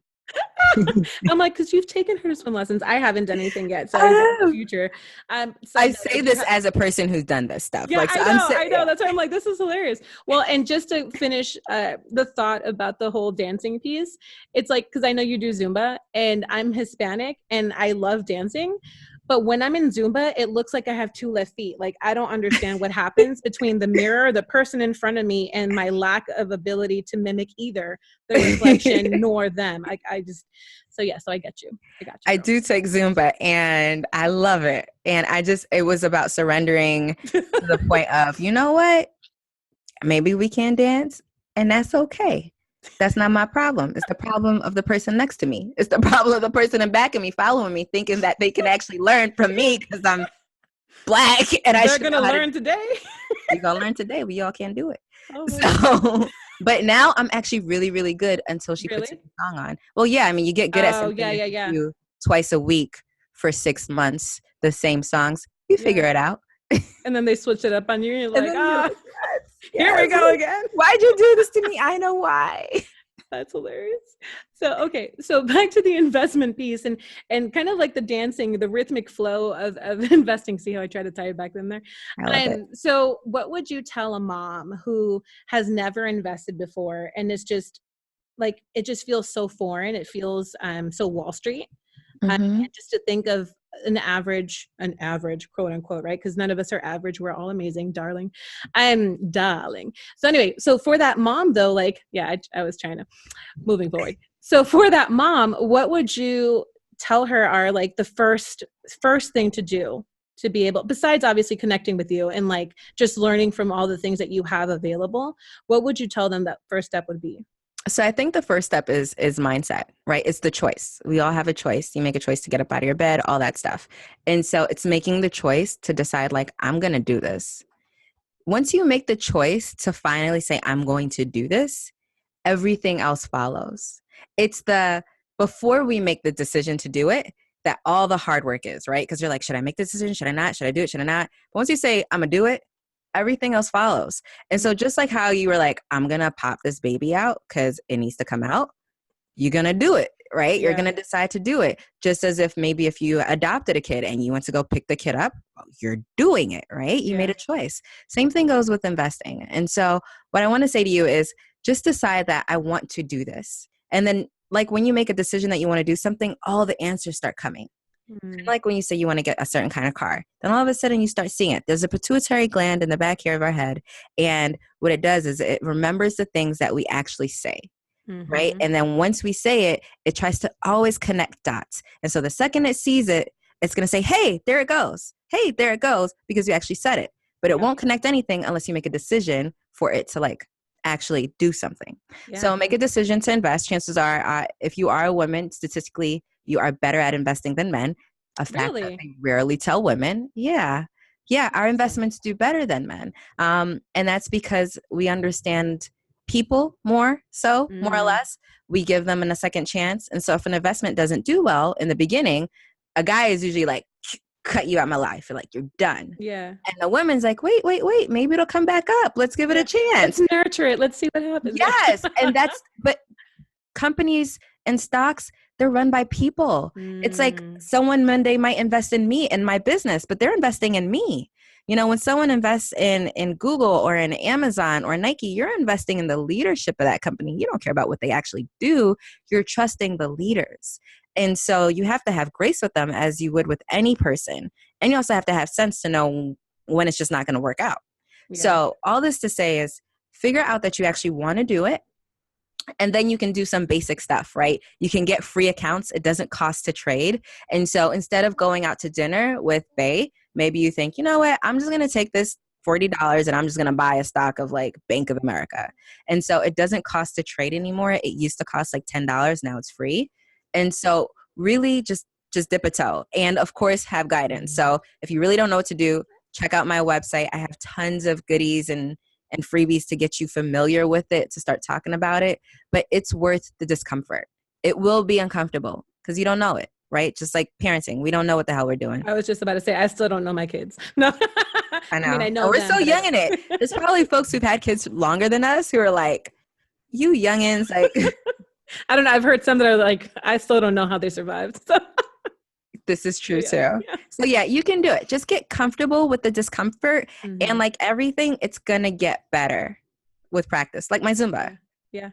A: I'm like, because you've taken her to swim lessons. I haven't done anything yet, so in the future. So
B: I say this as a person who's done this stuff.
A: Yeah,
B: like, so
A: I know. That's why I'm like, this is hilarious. Well, and just to finish the thought about the whole dancing piece, it's like, because I know you do Zumba, and I'm Hispanic, and I love dancing. But when I'm in Zumba, it looks like I have two left feet. Like, I don't understand what happens between the mirror, the person in front of me, and my lack of ability to mimic either the reflection nor them. I just, so I get you. I got you.
B: I do take Zumba and I love it. And it was about surrendering to the point of, you know what? Maybe we can dance and that's okay. That's not my problem. It's the problem of the person next to me. It's the problem of the person in back of me following me, thinking that they can actually learn from me because I'm Black. And
A: they're going to learn today.
B: You're going to learn today. We all can't do it. Oh, but now I'm actually really, really good until she puts a song on. Well, yeah, I mean, you get good at something you twice a week for 6 months, the same songs. You figure it out.
A: And then they switch it up on you. And you're like,
B: yes,
A: here we go again.
B: Why'd you do this to me? I know why.
A: That's hilarious. So, okay. So back to the investment piece and kind of like the dancing, the rhythmic flow of investing. See how I try to tie it back in there? So what would you tell a mom who has never invested before and it's just like, it just feels so foreign. It feels so Wall Street. And just to think of an average quote unquote, right? Because none of us are average. We're all amazing, darling. Darling. So anyway, so for that mom though, like, yeah, I was trying to moving forward. So for that mom, what would you tell her are like the first thing to do to be able, besides obviously connecting with you and like just learning from all the things that you have available, what would you tell them that first step would be?
B: So I think the first step is mindset, right? It's the choice. We all have a choice. You make a choice to get up out of your bed, all that stuff. And so it's making the choice to decide like, I'm going to do this. Once you make the choice to finally say, I'm going to do this, everything else follows. It's before we make the decision to do it, that all the hard work is, right? Because you're like, should I make this decision? Should I not? Should I do it? Should I not? But once you say, I'm going to do it, everything else follows. And so just like how you were like, I'm going to pop this baby out because it needs to come out, you're going to do it, right? Yeah. You're going to decide to do it. Just as if maybe if you adopted a kid and you went to go pick the kid up, well, you're doing it, right? You made a choice. Same thing goes with investing. And so what I want to say to you is just decide that I want to do this. And then like when you make a decision that you want to do something, all the answers start coming. Like when you say you want to get a certain kind of car, then all of a sudden you start seeing it. There's a pituitary gland in the back here of our head. And what it does is it remembers the things that we actually say, right? And then once we say it, it tries to always connect dots. And so the second it sees it, it's going to say, hey, there it goes. Hey, there it goes, because you actually said it. But it won't connect anything unless you make a decision for it to like actually do something. So make a decision to invest. Chances are, if you are a woman, statistically, you are better at investing than men. A fact that they rarely tell women. Yeah, our investments do better than men. And that's because we understand people more or less. We give them a second chance. And so if an investment doesn't do well in the beginning, a guy is usually like, cut you out my life. You're like, you're done. Yeah. And the woman's like, wait, maybe it'll come back up. Let's give it a chance.
A: Let's nurture it. Let's see what happens.
B: Yes. And but companies and stocks, they're run by people. It's like someone Monday might invest in me and my business, but they're investing in me. You know, when someone invests in Google or in Amazon or Nike, you're investing in the leadership of that company. You don't care about what they actually do. You're trusting the leaders. And so you have to have grace with them as you would with any person. And you also have to have sense to know when it's just not going to work out. Yeah. So all this to say is figure out that you actually want to do it. And then you can do some basic stuff, right? You can get free accounts. It doesn't cost to trade. And so instead of going out to dinner with Bae, maybe you think, you know what, I'm just going to take this $40 and I'm just going to buy a stock of like Bank of America. And so it doesn't cost to trade anymore. It used to cost like $10. Now it's free. And so really just dip a toe and of course have guidance. So if you really don't know what to do, check out my website. I have tons of goodies and freebies to get you familiar with it, to start talking about it, but it's worth the discomfort. It will be uncomfortable because you don't know it, right? Just like parenting. We don't know what the hell we're doing.
A: I was just about to say, I still don't know my kids. No,
B: I know.
A: I mean, I know
B: and we're
A: them,
B: so
A: but
B: young in it. There's probably folks who've had kids longer than us who are like, you youngins, like
A: I don't know. I've heard some that are like, I still don't know how they survived. So.
B: this is true
A: Yeah.
B: too.
A: Yeah.
B: So yeah, you can do it. Just get comfortable with the discomfort
A: Mhm.
B: and like everything, it's gonna get better with practice. Like my Zumba.
A: Yeah.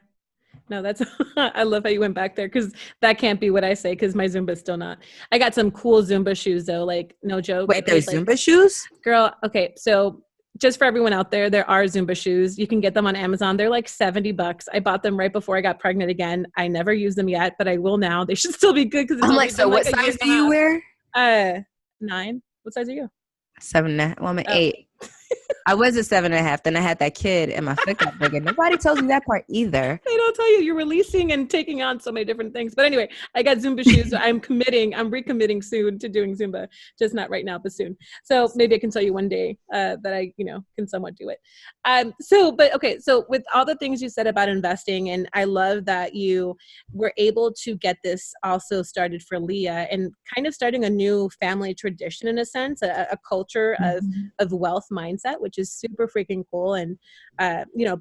A: No, that's, I love how you went back there because that can't be what I say because my Zumba's still not. I got some cool Zumba shoes though, like no joke.
B: Wait, there's
A: like,
B: Zumba shoes?
A: girl, okay, so just for everyone out there are Zumba shoes. You can get them on Amazon. They're like $70. I bought them right before I got pregnant again. I never use them yet, but I will now. They should still be good because it's
B: I'm
A: only
B: like, so
A: been
B: what
A: like a year
B: size
A: and
B: do
A: a
B: you wear?
A: half. 9. What size are you?
B: 7.5. Well, I'm an
A: Oh.
B: 8. I was a 7.5. Then I had that kid and my foot got bigger. Nobody tells me that part either.
A: They don't tell you you're releasing and taking on so many different things. But anyway, I got Zumba shoes. So I'm recommitting soon to doing Zumba, just not right now, but soon. So maybe I can tell you one day that I, can somewhat do it. So with all the things you said about investing, and I love that you were able to get this also started for Leah and kind of starting a new family tradition in a sense, a culture of wealth mindset, which is super freaking cool. And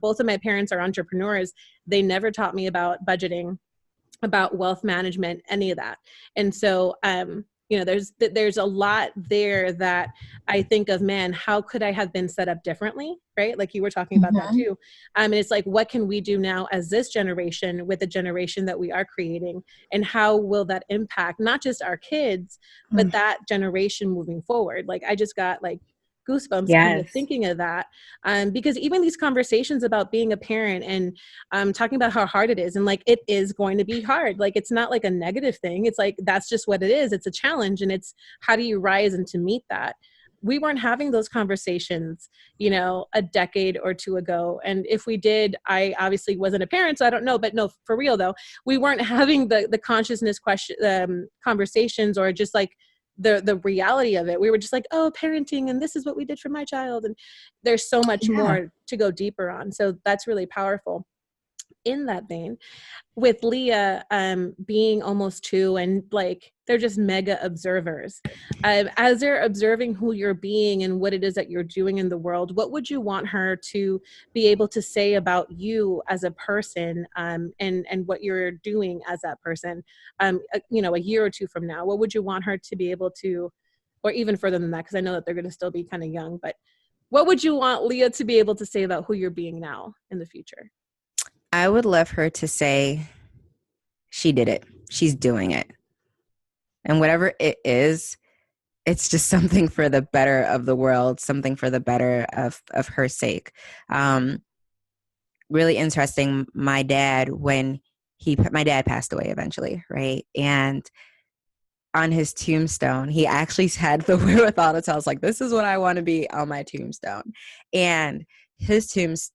A: both of my parents are entrepreneurs. They never taught me about budgeting, about wealth management, any of that. And so, there's a lot there that I think of, man, how could I have been set up differently? Right? Like you were talking about that too. And it's like, what can we do now as this generation with the generation that we are creating? And how will that impact not just our kids, but that generation moving forward? Like I just got like goosebumps kind of thinking of that, because even these conversations about being a parent and talking about how hard it is, and like it is going to be hard, like it's not like a negative thing, it's like that's just what it is, it's a challenge, and it's how do you rise and to meet that. We weren't having those conversations a decade or two ago, and if we did, I obviously wasn't a parent, so I don't know, but no, for real though, we weren't having the consciousness conversations, or just like the reality of it. We were just like, oh, parenting, and this is what we did for my child. And there's so much more to go deeper on. So that's really powerful. In that vein, with Leah being almost 2, and like they're just mega observers, as they're observing who you're being and what it is that you're doing in the world, what would you want her to be able to say about you as a person, and what you're doing as that person, a year or two from now? What would you want her to be able to, or even further than that, because I know that they're going to still be kind of young, but what would you want Leah to be able to say about who you're being now in the future?
B: I would love her to say, she did it. She's doing it. And whatever it is, it's just something for the better of the world, something for the better of her sake. Really interesting. My dad passed away eventually, right? And on his tombstone, he actually had the wherewithal to tell us, like, this is what I want to be on my tombstone. And his tombstone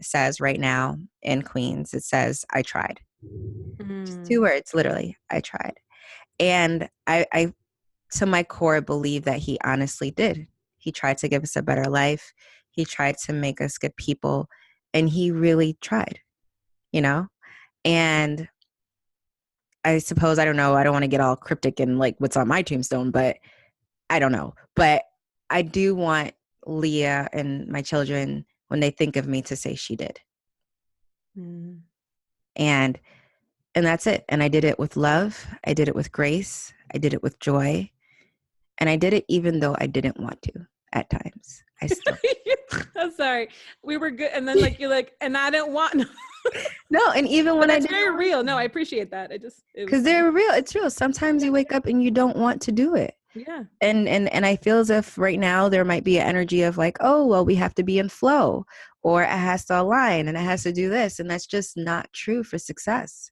B: says right now in Queens, it says, I tried. Just 2 words, literally, I tried. And I, to my core, believe that he honestly did. He tried to give us a better life. He tried to make us good people. And he really tried, And I suppose, I don't know, I don't want to get all cryptic and like what's on my tombstone, but I don't know. But I do want Leah and my children, when they think of me, to say she did. And that's it. And I did it with love. I did it with grace. I did it with joy. And I did it even though I didn't want to at times. I still.
A: I'm sorry. We were good. And then like, you're like, and I didn't want.
B: No, and even when
A: it's very real. No, I appreciate that.
B: Because they're real. It's real. Sometimes you wake up and you don't want to do it.
A: Yeah.
B: And I feel as if right now there might be an energy of like, oh, well, we have to be in flow, or it has to align and it has to do this. And that's just not true for success.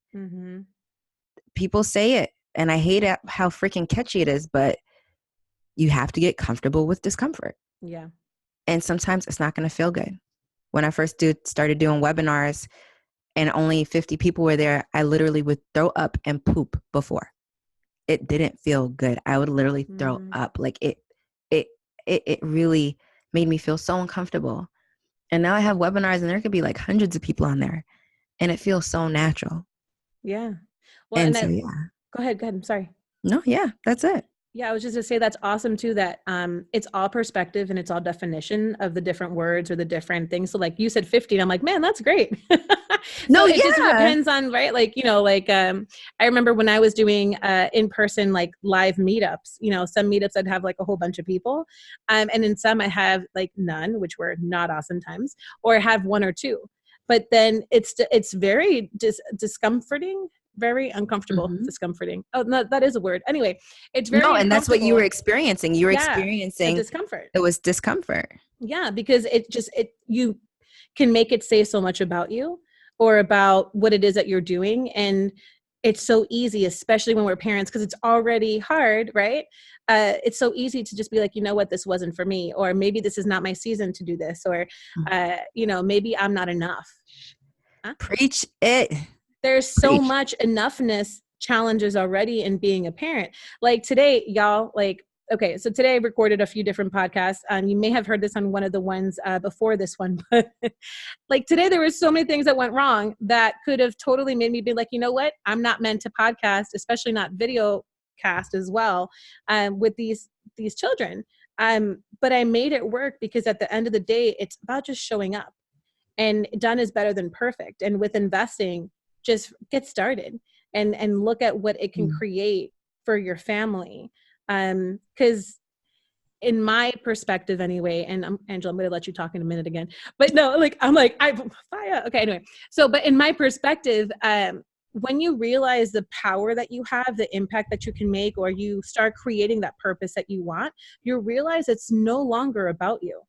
B: People say it, and I hate it, how freaking catchy it is, but you have to get comfortable with discomfort.
A: Yeah.
B: And sometimes it's not going to feel good. When I first started doing webinars and only 50 people were there, I literally would throw up and poop before. It didn't feel good. I would literally throw up. Like it, it really made me feel so uncomfortable. And now I have webinars and there could be like hundreds of people on there and it feels so natural.
A: Yeah. Well,
B: And
A: and
B: so,
A: I,
B: yeah.
A: go ahead. I'm sorry.
B: No, yeah, that's it.
A: Yeah, I was just gonna say that's awesome too, that it's all perspective and it's all definition of the different words or the different things. So like you said 50, and I'm like, man, that's great. So
B: No,
A: it just
B: yeah.
A: depends on, right? Like, like I remember when I was doing in-person like live meetups, some meetups I'd have like a whole bunch of people. And in some I have like none, which were not awesome times, or have one or two. But then it's very discomforting, very uncomfortable,
B: Mm-hmm.
A: discomforting. Oh, no, that is a word. Anyway, it's very
B: No, and that's what you were
A: uncomfortable.
B: experiencing. You were
A: Yeah, a
B: experiencing
A: discomfort.
B: it was discomfort.
A: Yeah, because you can make it say so much about you or about what it is that you're doing. And it's so easy, especially when we're parents, because it's already hard, right? It's so easy to just be like, you know what, this wasn't for me, or maybe this is not my season to do this, or maybe I'm not enough. Huh?
B: Preach it.
A: There's so
B: Preach.
A: much enoughness challenges already in being a parent. Like today, y'all, like, okay, so today I recorded a few different podcasts. You may have heard this on one of the ones before this one, but like today there were so many things that went wrong that could have totally made me be like, you know what, I'm not meant to podcast, especially not video cast as well, with these children. But I made it work because at the end of the day, it's about just showing up, and done is better than perfect. And with investing, just get started and look at what it can create for your family. Because in my perspective anyway, and Angela, I'm going to let you talk in a minute again, but no, like, I'm like, fire. Okay. Anyway. So, but in my perspective, when you realize the power that you have, the impact that you can make, or you start creating that purpose that you want, you realize it's no longer about you.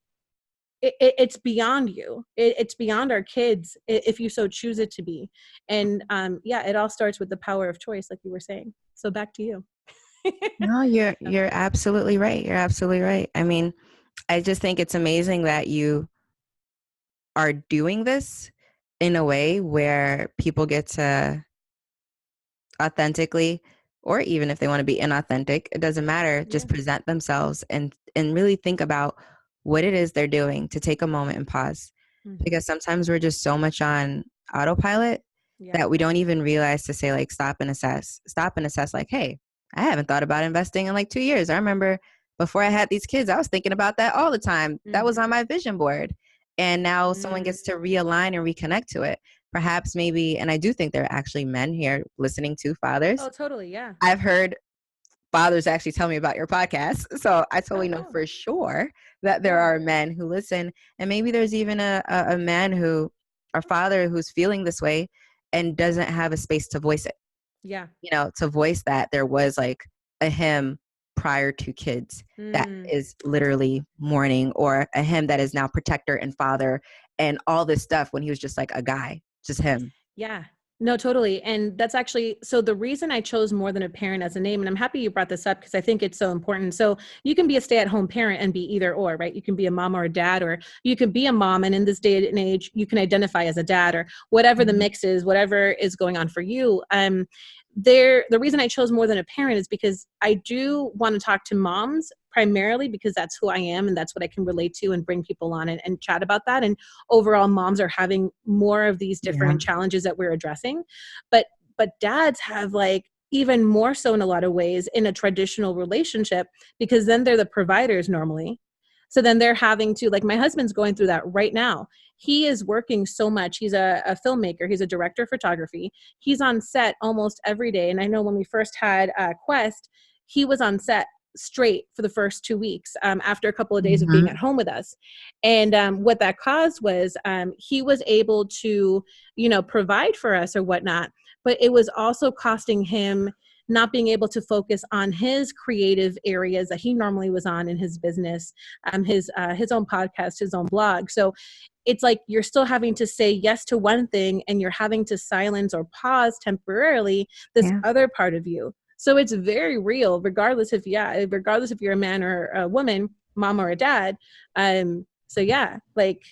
A: It's beyond you. It's beyond our kids, if you so choose it to be. And yeah, it all starts with the power of choice, like you were saying. So back to you.
B: No, you're absolutely right. You're absolutely right. I mean, I just think it's amazing that you are doing this in a way where people get to authentically, or even if they want to be inauthentic, it doesn't matter,
A: Yeah.
B: just present themselves and really think about what it is they're doing, to take a moment and pause.
A: Mm-hmm.
B: Because sometimes we're just so much on autopilot
A: Yeah.
B: that we don't even realize to say, like, stop and assess, like, hey, I haven't thought about investing in like 2 years. I remember before I had these kids, I was thinking about that all the time. That was on my vision board. And now someone gets to realign and reconnect to it. Perhaps, maybe, and I do think there are actually men here listening to, fathers.
A: Oh, totally. Yeah.
B: I've heard fathers actually tell me about your podcast. So I
A: Oh,
B: totally know
A: cool.
B: for sure that there
A: Yeah.
B: are men who listen. And maybe there's even a man who, or father, who's feeling this way and doesn't have a space to voice it,
A: Yeah.
B: to voice that there was like a him prior to kids that is literally mourning, or a him that is now protector and father and all this stuff when he was just like a guy, just him.
A: Yeah. No, totally. And that's actually, so the reason I chose More Than a Parent as a name, and I'm happy you brought this up because I think it's so important. So you can be a stay-at-home parent and be either or, right? You can be a mom or a dad, or you can be a mom, and in this day and age, you can identify as a dad, or whatever the mix is, whatever is going on for you. The reason I chose More Than a Parent is because I do want to talk to moms primarily, because that's who I am and that's what I can relate to, and bring people on and chat about that. And overall, moms are having more of these
B: Yeah.
A: different challenges that we're addressing, but dads have like even more so in a lot of ways in a traditional relationship, because then they're the providers normally. So then they're having to, like, my husband's going through that right now. He is working so much. He's a filmmaker. He's a director of photography. He's on set almost every day. And I know when we first had Quest, he was on set straight for the first 2 weeks, after a couple of days of being at home with us. And what that caused was, he was able to, provide for us or whatnot, but it was also costing him not being able to focus on his creative areas that he normally was on in his business, his own podcast, his own blog. So it's like you're still having to say yes to one thing, and you're having to silence or pause temporarily this other part of you. So it's very real, regardless if you're a man or a woman, mom or a dad. So yeah, like,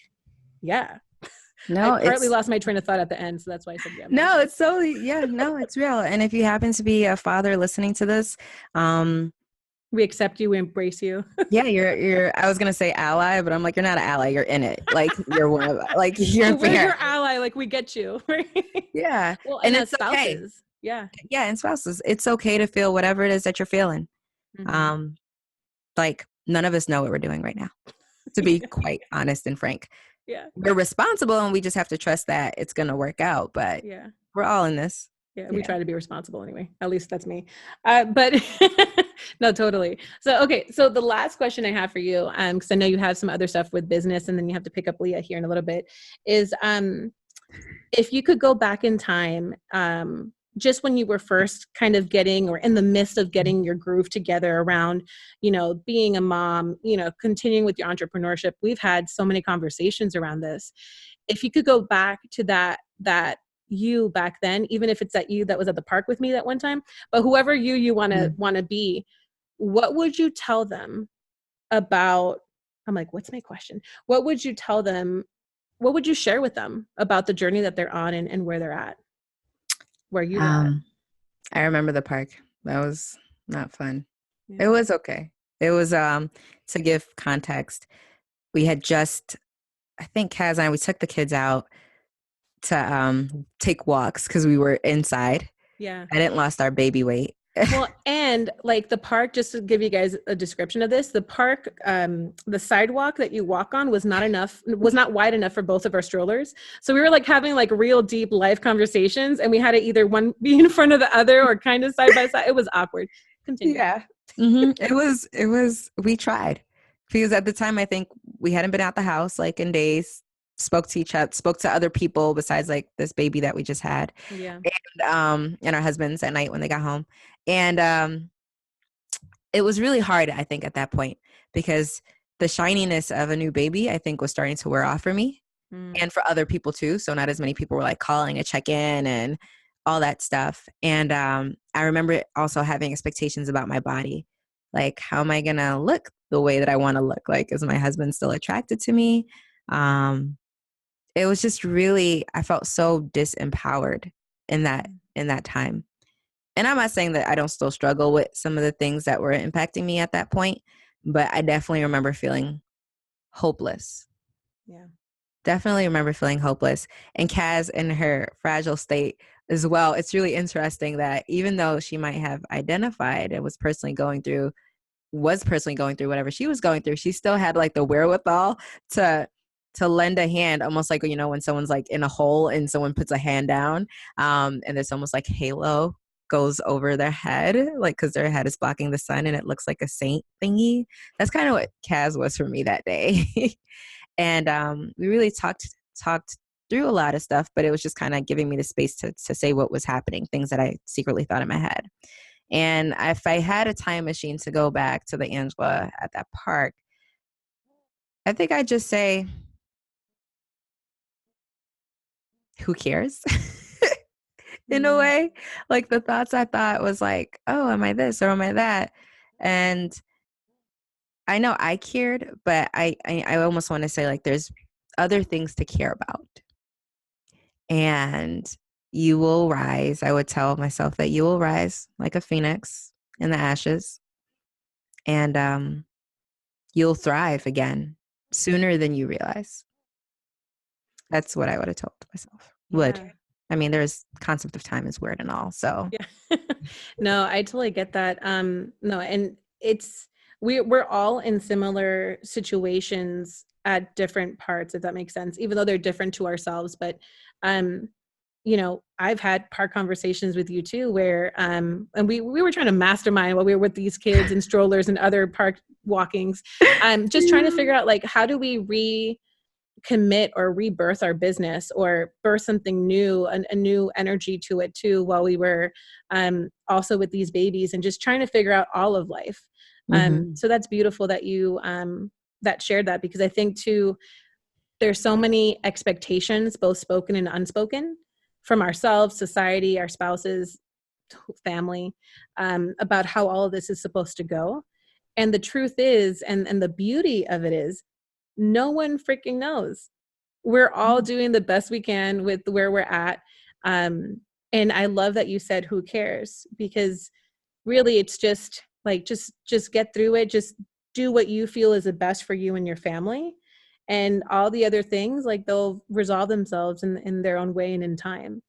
A: yeah. I
B: No,
A: partly
B: it's
A: lost my train of thought at the end, so that's why I said yeah.
B: no, it's so yeah, no, it's real. And if you happen to be a father listening to this,
A: We accept you, we embrace you.
B: yeah, you're I was gonna say ally, but I'm like, you're not an ally, you're in it. Like you're one of like you're a
A: We're your
B: parent.
A: ally, like we get you.
B: Yeah.
A: Well, and
B: And
A: as
B: it's okay.
A: spouses, yeah.
B: Yeah, and spouses, it's okay to feel whatever it is that you're feeling.
A: Mm-hmm.
B: Um, like none of us know what we're doing right now, to be quite honest and frank.
A: Yeah.
B: We're responsible and we just have to trust that it's gonna work out. But
A: Yeah.
B: we're all in this.
A: Yeah, we
B: Yeah.
A: try to be responsible anyway. At least that's me. But no, totally. So, okay. So the last question I have for you, because I know you have some other stuff with business, and then you have to pick up Leah here in a little bit, is if you could go back in time, just when you were first kind of getting or in the midst of getting your groove together around, being a mom, continuing with your entrepreneurship. We've had so many conversations around this. If you could go back to that you back then, even if it's that you that was at the park with me that one time, but whoever you want to be, what would you tell them about? I'm like, what's my question? What would you tell them? What would you share with them about the journey that they're on and where they're at, where you were at?
B: I remember the park. That was not fun.
A: Yeah.
B: It was okay. It was to give context. We had just I think Kaz and I we took the kids out to take walks because we were inside.
A: Yeah.
B: I didn't lost our baby weight.
A: Well, and like the park, just to give you guys a description of this, the park, the sidewalk that you walk on was not wide enough for both of our strollers. So we were like having like real deep life conversations, and we had to either one be in front of the other or kind of side by side. It was awkward. Continue.
B: Yeah. It was we tried because at the time I think we hadn't been out the house like in days, spoke to each other, spoke to other people besides like this baby that we just had.
A: Yeah.
B: And our husbands at night when they got home. And it was really hard, I think, at that point because the shininess of a new baby, I think, was starting to wear off for me and for other people too. So not as many people were like calling to check in and all that stuff. And I remember also having expectations about my body. Like, how am I going to look the way that I want to look? Like, is my husband still attracted to me? It was just really, I felt so disempowered in that time. And I'm not saying that I don't still struggle with some of the things that were impacting me at that point, but I definitely remember feeling hopeless.
A: Yeah.
B: Definitely remember feeling hopeless. And Kaz in her fragile state as well. It's really interesting that even though she might have identified and was personally going through whatever she was going through, she still had like the wherewithal to lend a hand, almost like, when someone's like in a hole and someone puts a hand down, and there's almost like halo goes over their head, like because their head is blocking the sun and it looks like a saint thingy. That's kind of what Kaz was for me that day. And we really talked through a lot of stuff, but it was just kind of giving me the space to say what was happening, things that I secretly thought in my head. And if I had a time machine to go back to the Angela at that park, I think I'd just say, who cares? In a way, like the thoughts I thought was like, oh, am I this or am I that? And I know I cared, but I almost want to say like there's other things to care about. And you will rise. I would tell myself that you will rise like a phoenix in the ashes. And you'll thrive again sooner than you realize. That's what I would have told myself.
A: Yeah.
B: I mean, there's concept of time is weird and all. So
A: Yeah. No, I totally get that. No, and we're all in similar situations at different parts, if that makes sense, even though they're different to ourselves. But I've had park conversations with you too, where and we were trying to mastermind while we were with these kids and strollers and other park walkings. Just trying to figure out like how do we commit or rebirth our business or birth something new, a new energy to it too, while we were also with these babies and just trying to figure out all of life. So that's beautiful that you that shared that, because I think too, there's so many expectations, both spoken and unspoken, from ourselves, society, our spouses, family, about how all of this is supposed to go. And the truth is, and the beauty of it is, No one freaking knows. We're all doing the best we can with where we're at. And I love that you said, who cares? Because really it's just like, just get through it. Just do what you feel is the best for you and your family. And all the other things, like, they'll resolve themselves in their own way and in time.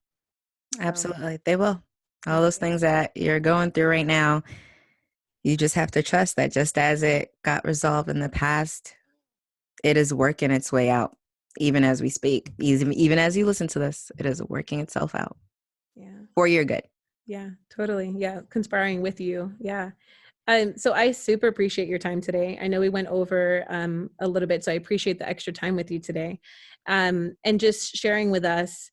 A: So,
B: Absolutely. They will. All
A: yeah.
B: those things that you're going through right now, you just have to trust that just as it got resolved in the past, it is working its way out. Even as we speak, even as you listen to this, it is working itself out.
A: Yeah.
B: For your good.
A: Yeah, totally. Yeah. Conspiring with you. Yeah. So I super appreciate your time today. I know we went over a little bit, so I appreciate the extra time with you today. And just sharing with us.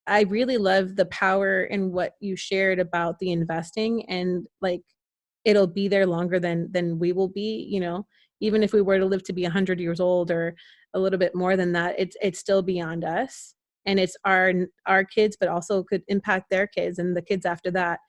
A: I really love the power in what you shared about the investing, and like, it'll be there longer than we will be, even if we were to live to be 100 years old or a little bit more than that, it's still beyond us. And it's our kids, but also could impact their kids and the kids after that,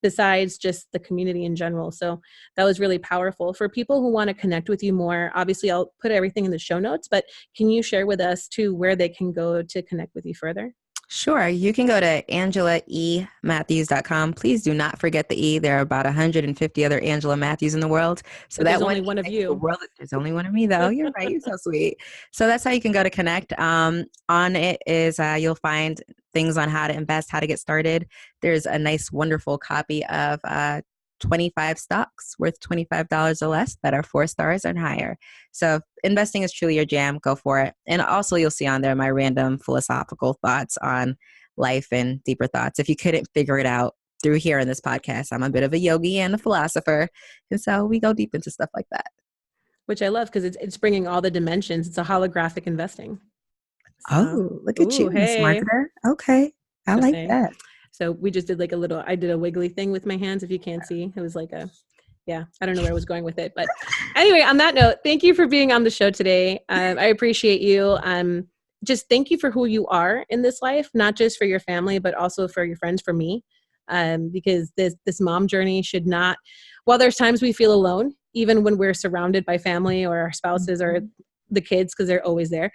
A: besides just the community in general. So that was really powerful. For people who want to connect with you more, obviously I'll put everything in the show notes, but can you share with us too where they can go to connect with you further?
B: Sure. You can go to angelaematthews.com. Please do not forget the E. There are about 150 other Angela Matthews in the world. So
A: But there's
B: that one
A: only
B: E
A: one of
B: makes the
A: you.
B: world. There's only one of me, though. You're right. You're so sweet. So that's how you can go to connect. On it is you'll find things on how to invest, how to get started. There's a nice, wonderful copy of 25 stocks worth $25 or less that are 4 stars and higher. So if investing is truly your jam, go for it. And also you'll see on there my random philosophical thoughts on life and deeper thoughts. If you couldn't figure it out through here in this podcast, I'm a bit of a yogi and a philosopher. And so we go deep into stuff like that.
A: Which I love because it's bringing all the dimensions. It's a holographic investing. So,
B: Oh, look at
A: ooh,
B: you, Miss
A: hey,
B: Marketer. Okay. I
A: just
B: like
A: saying.
B: that.
A: So we just did like I did a wiggly thing with my hands. If you can't see, it was like yeah, I don't know where I was going with it. But anyway, on that note, thank you for being on the show today. I appreciate you. Just thank you for who you are in this life, not just for your family, but also for your friends, for me. Because this mom journey should not, while there's times we feel alone, even when we're surrounded by family or our spouses or the kids, because they're always there.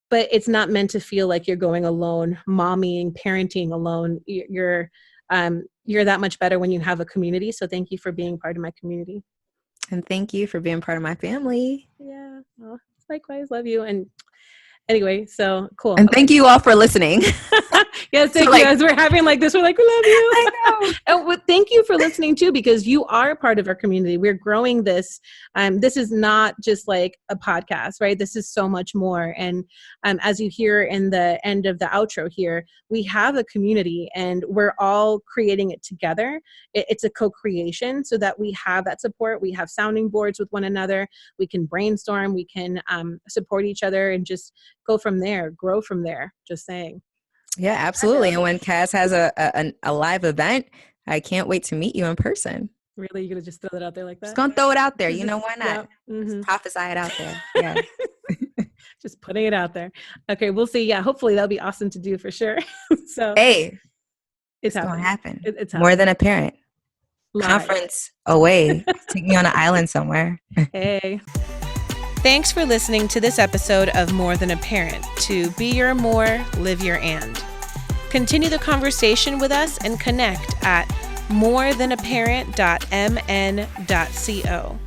A: But it's not meant to feel like you're going alone, mommying, parenting alone. You're that much better when you have a community. So thank you for being part of my community.
B: And thank you for being part of my family.
A: Yeah. Well, likewise. Love you. And anyway, so cool.
B: And
A: Okay.
B: thank you all for listening.
A: Yes, thank
B: So,
A: you. As we're having like this, we're like, we love you.
B: I know.
A: And thank you for listening too, because you are part of our community. We're growing this. This is not just like a podcast, right? This is so much more. And as you hear in the end of the outro here, we have a community and we're all creating it together. It's a co-creation so that we have that support. We have sounding boards with one another. We can brainstorm. We can support each other and just go from there, grow from there. Just saying.
B: Yeah, absolutely. And when Cass has a live event, I can't wait to meet you in person.
A: Really? You're going to just throw that out there like that?
B: Just gonna throw it out there. You know, why not?
A: Yeah. Mm-hmm.
B: Just prophesy it out there. Yeah.
A: Just putting it out there. Okay, we'll see. Yeah, hopefully that'll be awesome to do for sure. So
B: hey,
A: it's
B: gonna happen.
A: It's
B: more than a parent.
A: Live.
B: Conference away. Take me on an island somewhere.
A: Hey. Thanks for listening to this episode of More Than a Parent. To be your more, live your and. Continue the conversation with us and connect at morethanAparent.mn.co.